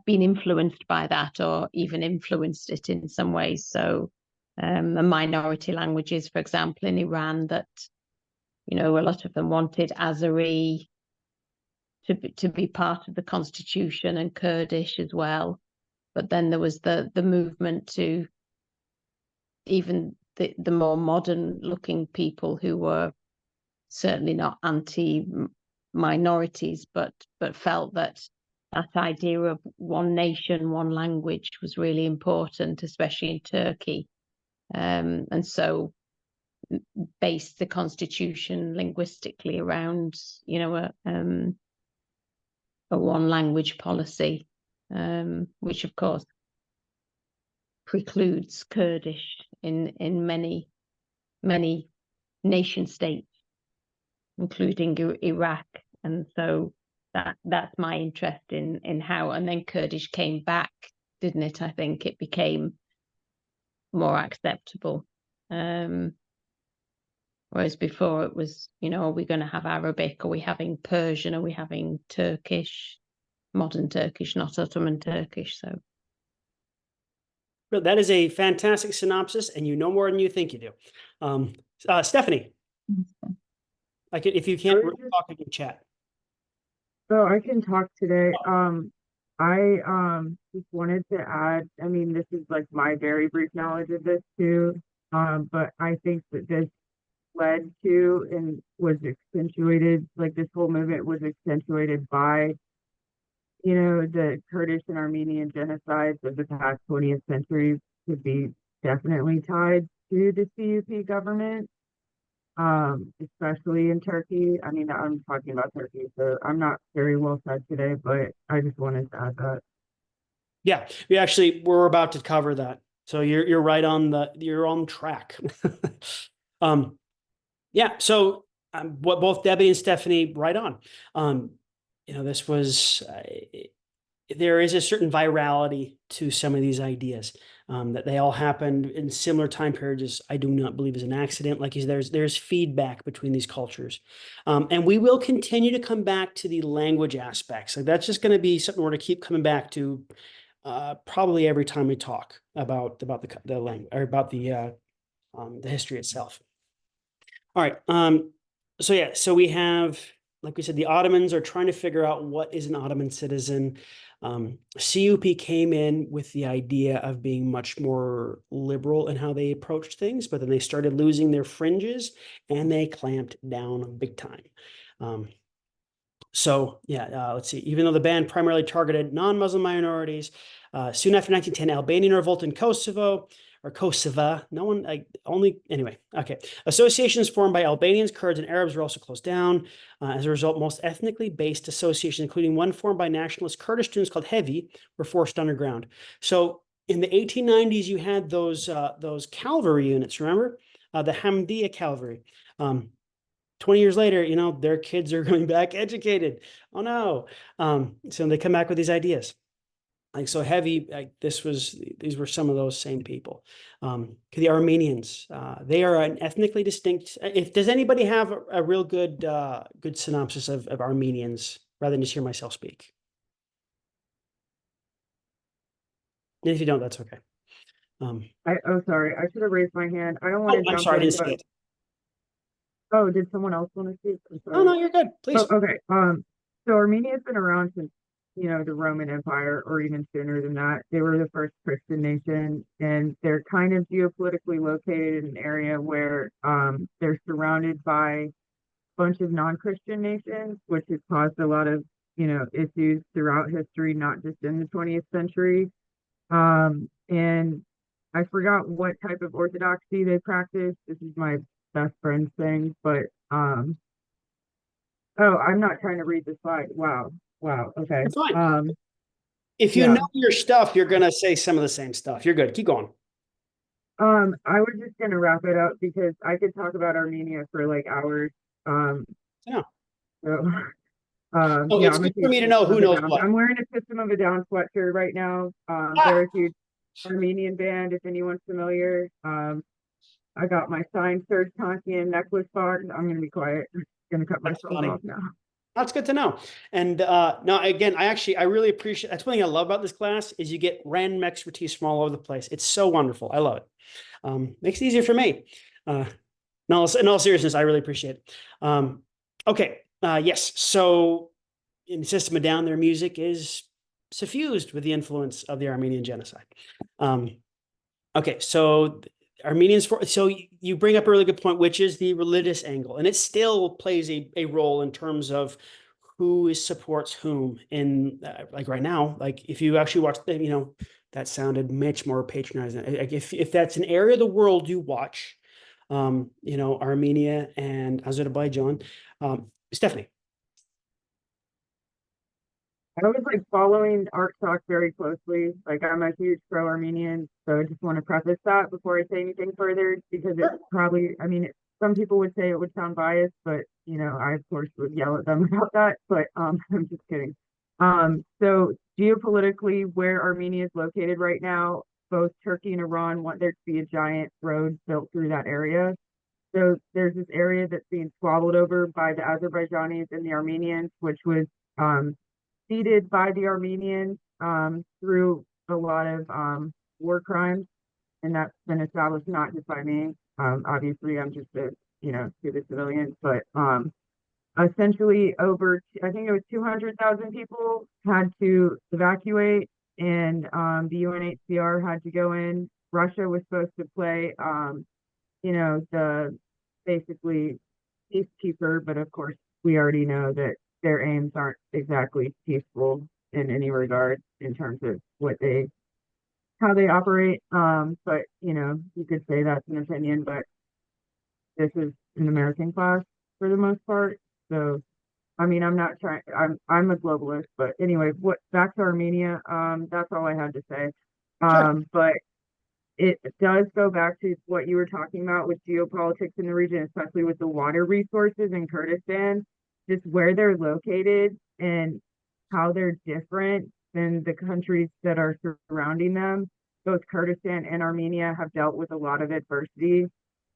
been influenced by that, or even influenced it in some ways. So the minority languages, for example, in Iran, that a lot of them wanted Azeri to be part of the constitution, and Kurdish as well. But then there was the movement to even the more modern looking people who were certainly not anti-minorities, but felt that idea of one nation, one language was really important, especially in Turkey. And so based the constitution linguistically around, a one language policy, which of course precludes Kurdish in many nation states, including Iraq. And so that's my interest in how, and then Kurdish came back, didn't it? I think it became more acceptable. Whereas before it was, are we going to have Arabic? Are we having Persian? Are we having Turkish, modern Turkish, not Ottoman Turkish? So. Well, that is a fantastic synopsis, and you know more than you think you do. Stephanie, if you can't talk, you can chat. So I can talk today. I just wanted to add, I mean, this is like my very brief knowledge of this too, but I think that this led to and was accentuated, like this whole movement was accentuated by, the Kurdish and Armenian genocides of the past 20th century could be definitely tied to the CUP government, especially in Turkey. I mean, I'm talking about Turkey, so I'm not very well fed today, but I just wanted to add that. Yeah, we're about to cover that. So you're right you're on track. Yeah. So what both Debbie and Stephanie right on. This was there is a certain virality to some of these ideas, that they all happened in similar time periods. I do not believe is an accident. Like there's feedback between these cultures, and we will continue to come back to the language aspects. Like that's just going to be something we're going to keep coming back to, probably every time we talk about the language or about the history itself. All right. So we have, like we said, the Ottomans are trying to figure out what is an Ottoman citizen. CUP came in with the idea of being much more liberal in how they approached things, but then they started losing their fringes and they clamped down big time. Let's see. Even though the ban primarily targeted non-Muslim minorities, soon after 1910, Albanian revolt in Kosovo, or Kosovo. Okay. Associations formed by Albanians, Kurds, and Arabs were also closed down. As a result, most ethnically based associations, including one formed by nationalist Kurdish students called Heavy, were forced underground. So in the 1890s, you had those cavalry units, remember? The Hamdiya cavalry. 20 years later, their kids are going back educated. Oh no. So they come back with these ideas. Like so Heavy, these were some of those same people. The Armenians, they are an ethnically distinct. Does anybody have a real good synopsis of Armenians rather than just hear myself speak? And if you don't, that's okay. Sorry, I should have raised my hand. I don't want to jump I'm sorry, I in, didn't see it. Oh, did someone else want to speak? I'm sorry. Oh no, you're good. Please. Oh, okay. So Armenia's been around since the Roman Empire, or even sooner than that. They were the first Christian nation, and they're kind of geopolitically located in an area where they're surrounded by a bunch of non-Christian nations, which has caused a lot of issues throughout history, not just in the 20th century. And I forgot what type of orthodoxy they practice. This is my best friend's thing, but I'm not trying to read the slide. Wow. Okay. It's fine. If you know your stuff, you're gonna say some of the same stuff. You're good. Keep going. I was just gonna wrap it up because I could talk about Armenia for like hours. Yeah. So, Oh, yeah, it's I'm a good for huge me to know System who of a knows Down. what. I'm wearing a System of a Down sweatshirt right now. They're a huge Armenian band, if anyone's familiar. I got my signed Serge Tankian necklace box. I'm gonna be quiet. I'm gonna cut That's myself funny. off now. That's good to know. And no, again, I really appreciate, that's one thing I love about this class is you get random expertise from all over the place. It's so wonderful. I love it. Makes it easier for me. No, in all seriousness, I really appreciate it. Okay. Yes. So in System of a Down, their music is suffused with the influence of the Armenian genocide. Okay. So Armenians, so you bring up a really good point, which is the religious angle, and it still plays a role in terms of who supports whom in like right now. Like if you actually watch, that sounded much more patronizing. Like if that's an area of the world you watch, Armenia and Azerbaijan. Stephanie. I was like following Art Talk very closely. Like I'm a huge pro-Armenian, so I just want to preface that before I say anything further because it probably, I mean, some people would say it would sound biased, but I of course would yell at them about that. But I'm just kidding. So geopolitically, where Armenia is located right now, both Turkey and Iran want there to be a giant road built through that area. So there's this area that's being squabbled over by the Azerbaijanis and the Armenians, which was ceded by the Armenians through a lot of war crimes, and that's been established not just by me. Obviously, I'm just a to the civilians, but essentially I think it was 200,000 people had to evacuate, and the UNHCR had to go in. Russia was supposed to play, the basically peacekeeper, but of course we already know that their aims aren't exactly peaceful in any regard in terms of how they operate. But you could say that's an opinion, but this is an American class for the most part. So I mean, I'm not trying. I'm a globalist, but anyway, back to Armenia. That's all I had to say. But it does go back to what you were talking about with geopolitics in the region, especially with the water resources in Kurdistan, just where they're located and how they're different than the countries that are surrounding them. Both Kurdistan and Armenia have dealt with a lot of adversity,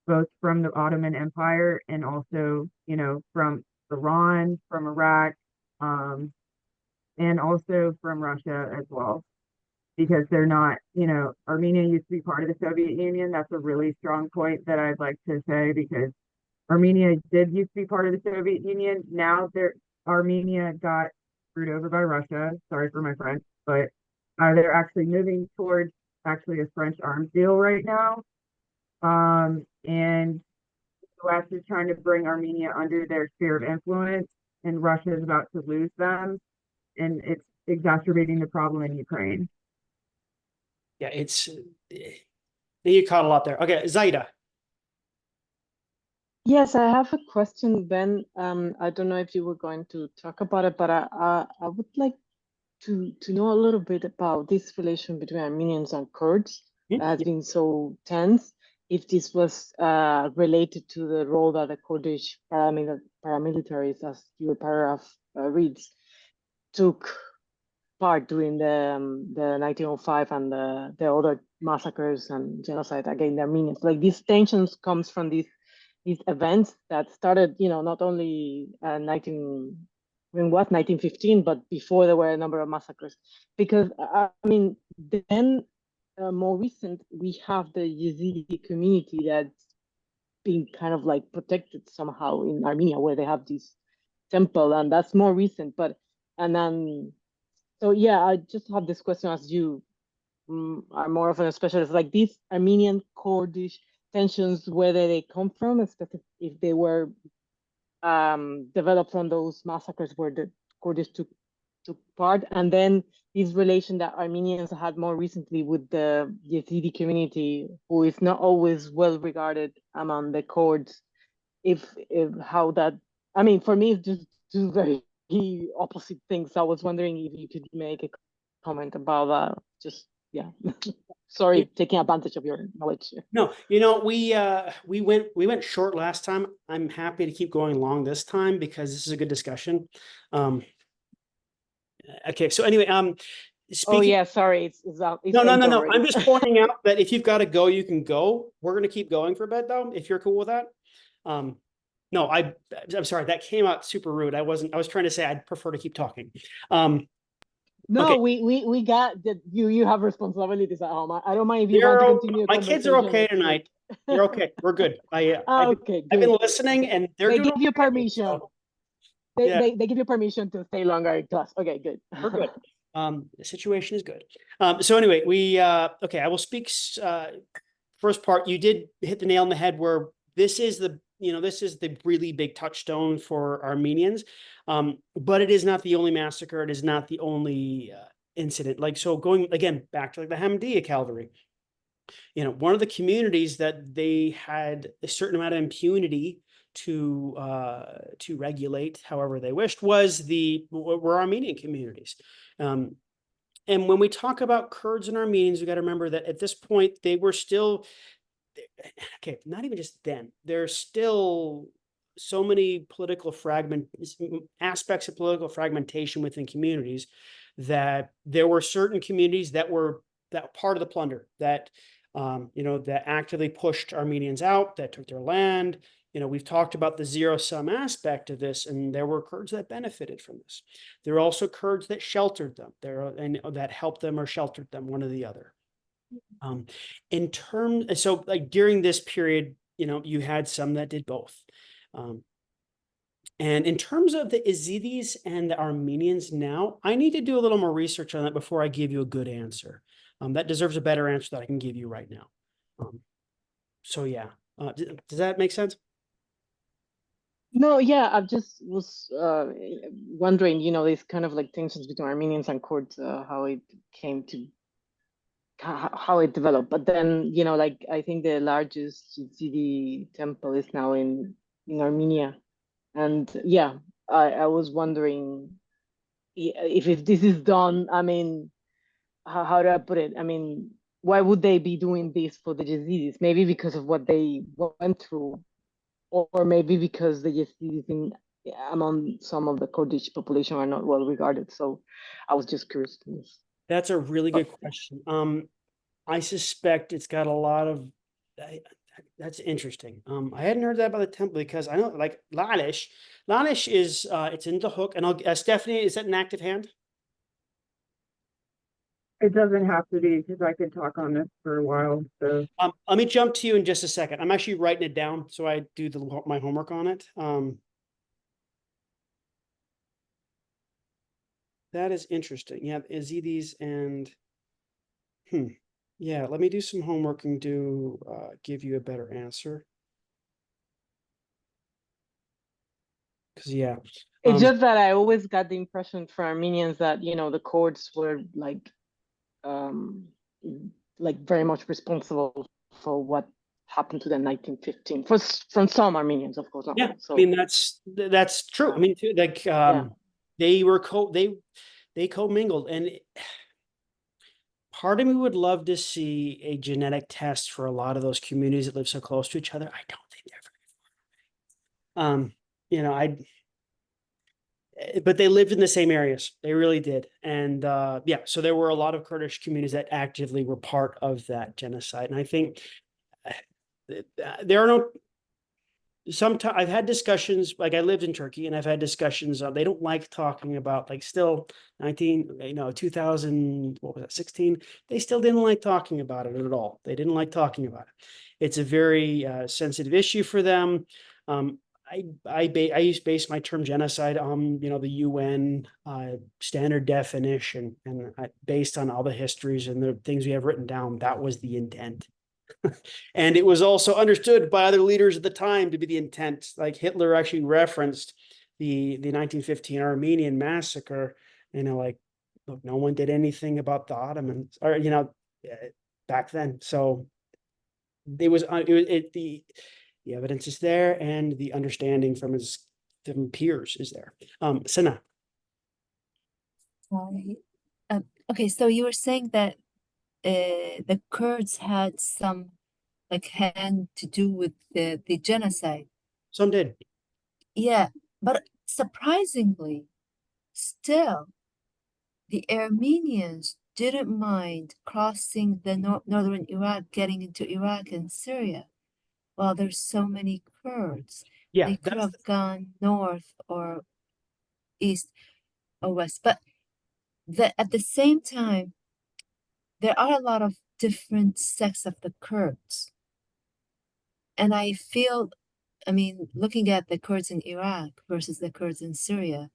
both from the Ottoman Empire and also, from Iran, from Iraq, and also from Russia as well. Because they're not, Armenia used to be part of the Soviet Union. That's a really strong point that I'd like to say because Armenia did used to be part of the Soviet Union. Now Armenia got screwed over by Russia. Sorry for my French, but they're actually moving towards actually a French arms deal right now. And the US is trying to bring Armenia under their sphere of influence, and Russia is about to lose them, and it's exacerbating the problem in Ukraine. Yeah, you caught a lot there. Okay, Zaida. Yes, I have a question, Ben. I don't know if you were going to talk about it, but I would like to know a little bit about this relation between Armenians and Kurds that has been so tense. If this was related to the role that the Kurdish paramilitaries, as your paragraph reads, took part during the 1905 and the other massacres and genocide against the Armenians. Like these tensions comes from these events that started, not only 1915, but before there were a number of massacres. Because then more recent, we have the Yazidi community that's being kind of like protected somehow in Armenia, where they have this temple, and that's more recent. So yeah, I just have this question as you are more of a specialist, like these Armenian Kurdish tensions, where they come from, especially if they were developed from those massacres where the Kurdish took part, and then this relation that Armenians had more recently with the Yazidi community, who is not always well regarded among the Kurds. If how that, for me, it's just two very opposite things. I was wondering if you could make a comment about that. Just yeah. Sorry, taking advantage of your knowledge. No, we went short last time. I'm happy to keep going long this time because this is a good discussion. Okay, so anyway, Oh speaking. yeah, sorry, it's No. eight already. I'm just pointing out that if you've got to go, you can go. We're going to keep going for a bit though, if you're cool with that. No, I'm sorry, that came out super rude. I was trying to say I'd prefer to keep talking. No, okay. we got that you have responsibilities at home. I don't mind if you want to continue. My kids are okay tonight. They're okay. We're good. Okay, I've been listening and they doing give you okay, permission. so, They give you permission to stay longer in class. Okay, good. we're good. The situation is good. So anyway, okay, I will speak first part. You did hit the nail on the head where this is the really big touchstone for Armenians. But it is not the only massacre. It is not the only incident. Like, so going again back to like the Hamdiya cavalry, one of the communities that they had a certain amount of impunity to regulate however they wished were Armenian communities. And when we talk about Kurds and Armenians, we got to remember that at this point they were still, okay, not even just then, there's still so many aspects of political fragmentation within communities that there were certain communities that were part of the plunder that that actively pushed Armenians out, that took their land. We've talked about the zero-sum aspect of this, and there were Kurds that benefited from this. There are also Kurds that sheltered them, and that helped them or sheltered them, one or the other. So like during this period, you had some that did both. And in terms of the Yazidis and the Armenians now, I need to do a little more research on that before I give you a good answer. That deserves a better answer that I can give you right now. So yeah, does that make sense? No, yeah, I just was wondering, these kind of like tensions between Armenians and Kurds, how it came to, how it developed. But then, like I think the largest Yazidi temple is now in Armenia. And yeah, I was wondering if this is done, I mean, how do I put it? I mean, why would they be doing this for the Yazidis? Maybe because of what they went through, or maybe because the Yazidis among some of the Kurdish population are not well regarded. So I was just curious. That's a really good question. I suspect it's got a lot of, that's interesting. I hadn't heard that about the temple because I know like Lalish is, it's in the hook, and Stephanie, is that an active hand? It doesn't have to be because I could talk on this for a while. So let me jump to you in just a second. I'm actually writing it down so I do my homework on it. That is interesting. Yeah, Yazidis and yeah, let me do some homework and give you a better answer. Because yeah, it's just that I always got the impression from Armenians that the Kurds were like very much responsible for what happened to them in 1915. From some Armenians, of course. Not yeah, all, so. I mean that's true. I mean, too, like they were they commingled, and part of me would love to see a genetic test for a lot of those communities that live so close to each other. I don't think they're very far away. But they lived in the same areas. They really did. And yeah, so there were a lot of Kurdish communities that actively were part of that genocide. And I think there are no, sometimes I've had discussions, like I lived in Turkey and I've had discussions, they don't like talking about like still 2000, what was that, 16? They still didn't like talking about it at all. They didn't like talking about it. It's a very sensitive issue for them. I base my term genocide on the UN standard definition, and based on all the histories and the things we have written down, that was the intent. And it was also understood by other leaders at the time to be the intent. Like Hitler actually referenced the 1915 Armenian massacre. Like, look, no one did anything about the Ottomans, or back then. So there was the evidence is there, and the understanding from his peers is there. Sana. Okay, so you were saying that the Kurds had some like hand to do with the genocide. Some did. Yeah, but surprisingly, still, the Armenians didn't mind crossing the northern Iraq, getting into Iraq and Syria. While there's so many Kurds, Yeah, they could that's have gone north or east or west. But at the same time, there are a lot of different sects of the Kurds. And I feel, I mean, looking at the Kurds in Iraq versus the Kurds in Syria,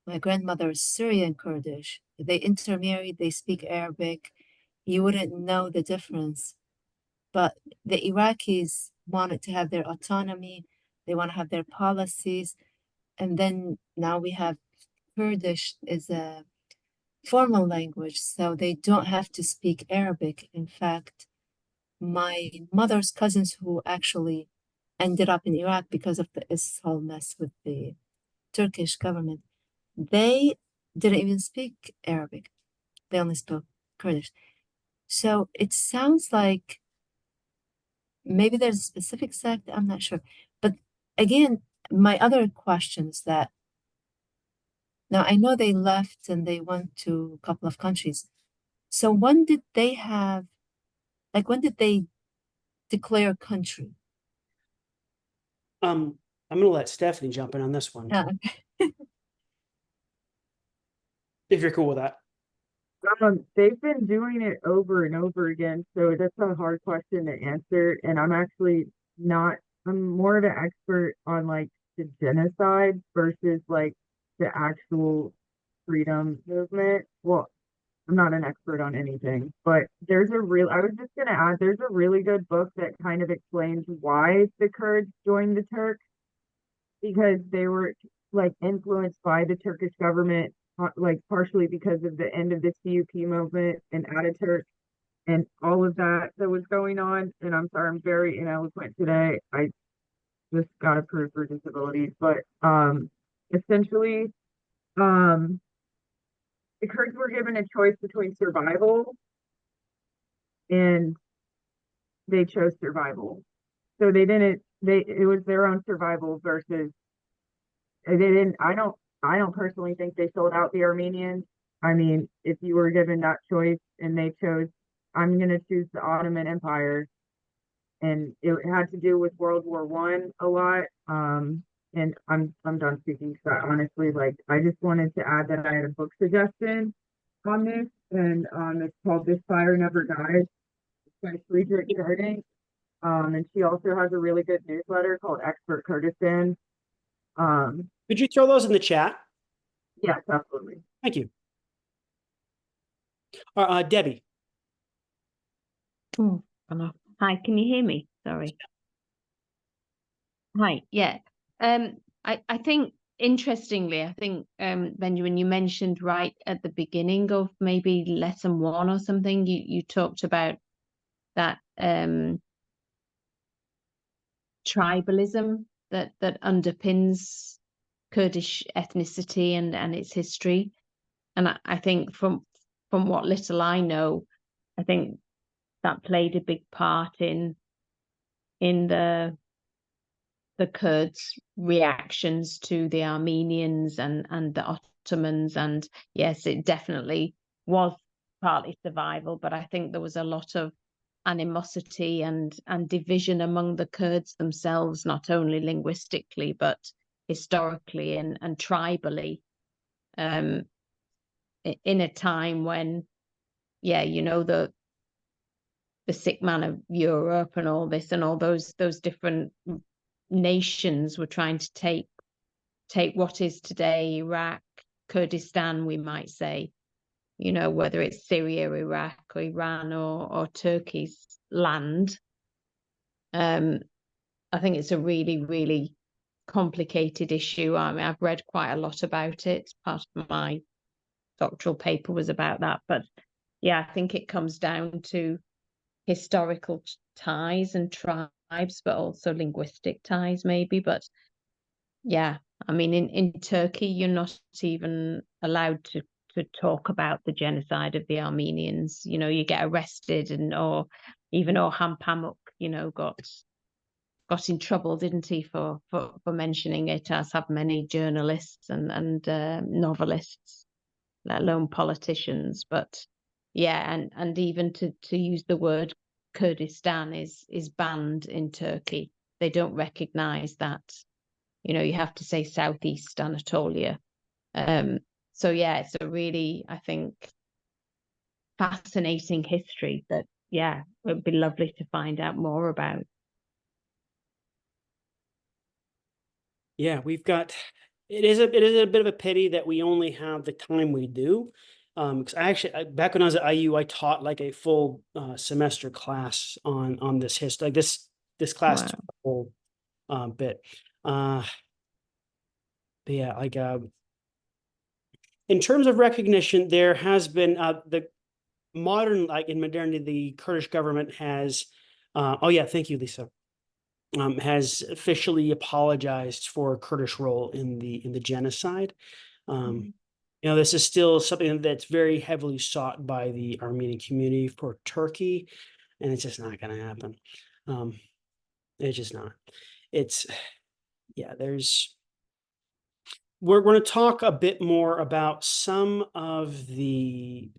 my grandmother is Syrian Kurdish. They intermarried, they speak Arabic. You wouldn't know the difference. But the Iraqis wanted to have their autonomy, they want to have their policies. And then now we have Kurdish is a formal language, so they don't have to speak Arabic. In fact, my mother's cousins who actually ended up in Iraq because of this whole mess with the Turkish government, they didn't even speak Arabic. They only spoke Kurdish. So it sounds like maybe there's a specific sect, I'm not sure. But again, my other questions that now I know they left and they went to a couple of countries. So when did they have, like when did they declare country? I'm gonna let Stephanie jump in on this one, if you're cool with that. They've been doing it over and over again, so that's a hard question to answer. And I'm actually not, I'm more of an expert on like the genocide versus like the actual freedom movement. Well, I'm not an expert on anything, but I was just gonna add, there's a really good book that kind of explains why the Kurds joined the Turks, because they were like influenced by the Turkish government, like partially because of the end of the CUP movement and Ataturk and all of that was going on. And I'm sorry, I'm very ineloquent today. I just got approved for disabilities, but essentially, the Kurds were given a choice between survival, and they chose survival. So it was their own survival versus they didn't, I don't personally think they sold out the Armenians. I mean, if you were given that choice and they chose, I'm going to choose the Ottoman Empire, and it had to do with World War I a lot. And I'm done speaking, because honestly, like, I just wanted to add that I had a book suggestion on this, and it's called This Fire Never Dies. It's by Friedrich Gerding. And she also has a really good newsletter called Expert Kurdistan. Could you throw those in the chat? Yes, absolutely. Thank you. Debbie. Oh, hi, can you hear me? Sorry. Hi, yeah. I think interestingly, I think Benjamin, you mentioned right at the beginning of maybe lesson 1 or something, you talked about that tribalism that underpins Kurdish ethnicity and its history. And I think from what little I know, I think that played a big part in the Kurds' reactions to the Armenians and the Ottomans. And yes, it definitely was partly survival, but I think there was a lot of animosity and division among the Kurds themselves, not only linguistically, but historically and tribally, in a time when, yeah, you know, the sick man of Europe and all this and all those different nations were trying to take what is today Iraq, Kurdistan, we might say, you know, whether it's Syria, Iraq, or Iran, or Turkey's land. I think it's a really, really complicated issue. I mean, I've read quite a lot about it. Part of my doctoral paper was about that. But yeah, I think it comes down to historical ties and tribes, but also linguistic ties maybe. But yeah, I mean, in Turkey, you're not even allowed to talk about the genocide of the Armenians. You know, you get arrested, and or even Orhan Pamuk, you know, got in trouble, didn't he, for mentioning it, as have many journalists and novelists, let alone politicians. But yeah, and even to use the word Kurdistan is banned in Turkey. They don't recognize that. You know, you have to say Southeast Anatolia. So yeah, it's a really, I think, fascinating history that, yeah, it would be lovely to find out more about. Yeah, we've got, it is a bit of a pity that we only have the time we do. Because back when I was at IU, I taught like a full semester class on this history. Like this class Wow. took a whole bit. But yeah, like in terms of recognition, there has been the modern, like in modernity, the Kurdish government has. Oh yeah, thank you, Lisa. Has officially apologized for Kurdish role in the genocide. You know, this is still something that's very heavily sought by the Armenian community for Turkey, and it's just not going to happen. It's just not. It's, yeah, we're going to talk a bit more about some of the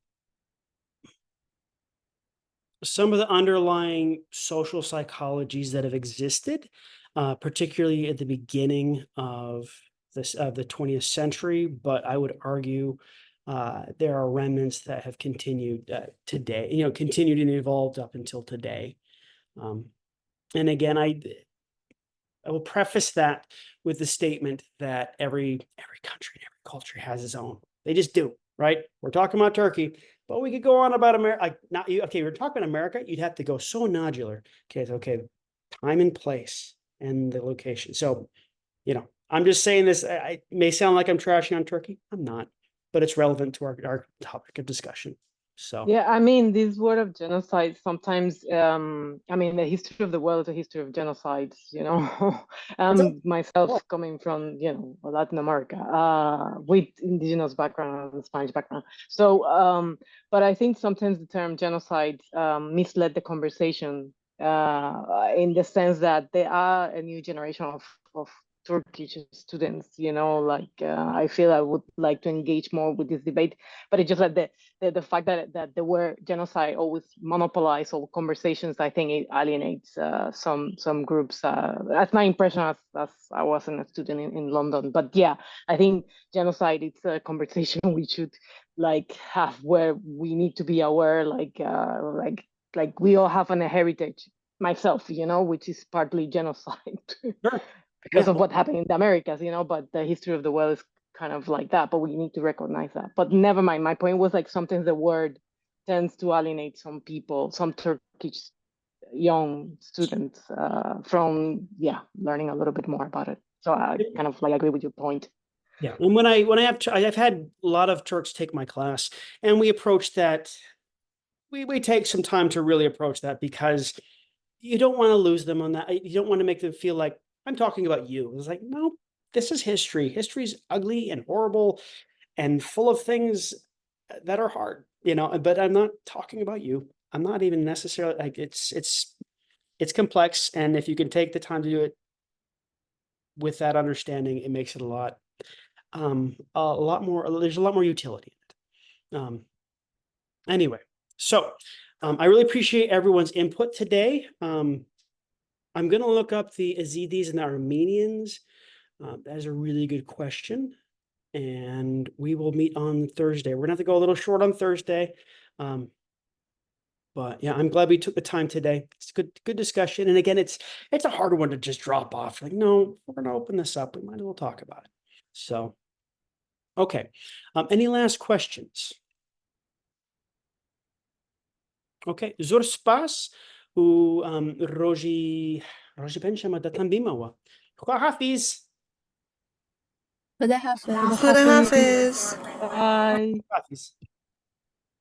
underlying social psychologies that have existed, particularly at the beginning of the 20th century. But I would argue there are remnants that have continued today, you know, continued and evolved up until today. And again, I will preface that with the statement that every country and every culture has its own. They just do, right? We're talking about Turkey, but we could go on about America. Like, not you. Okay, we're talking about America. You'd have to go so nodular. Okay, time and place and the location. So, you know, I'm just saying this. I may sound like I'm trashing on Turkey. I'm not, but it's relevant to our topic of discussion. So yeah, I mean, this word of genocide sometimes, I mean, the history of the world is a history of genocides, you know. Myself coming from, you know, Latin America, with indigenous background and Spanish background. So, but I think sometimes the term genocide misled the conversation in the sense that there are a new generation of Turkish students, you know, like I feel I would like to engage more with this debate, but it's just like the fact that the word genocide always monopolize all conversations, I think it alienates some groups. That's my impression as I wasn't a student in London. But yeah, I think genocide, it's a conversation we should like have, where we need to be aware, like we all have a heritage, myself, you know, which is partly genocide. sure. Because of what happened in the Americas, you know, but the history of the world is kind of like that, but we need to recognize that. But never mind, my point was like sometimes the word tends to alienate some people, some Turkish young students from, yeah, learning a little bit more about it. So I kind of like agree with your point. Yeah, and when I have I've had a lot of Turks take my class, and we approach that. We take some time to really approach that, because you don't want to lose them on that. You don't want to make them feel like I'm talking about you. It's like, no, this is history. History's ugly and horrible and full of things that are hard, you know, but I'm not talking about you. I'm not even necessarily like it's complex. And if you can take the time to do it with that understanding, it makes it a lot more, there's a lot more utility in it. Anyway, so I really appreciate everyone's input today. I'm going to look up the Yazidis and the Armenians. That is a really good question. And we will meet on Thursday. We're going to have to go a little short on Thursday. But yeah, I'm glad we took the time today. It's a good discussion. And again, it's a hard one to just drop off. Like, no, we're going to open this up. We might as well talk about it. So, okay. Any last questions? Okay. Zor spas u roji benchama datan bimawa. Hafiz. خدا حافظ. خدا حافظ. Bye. Hafiz.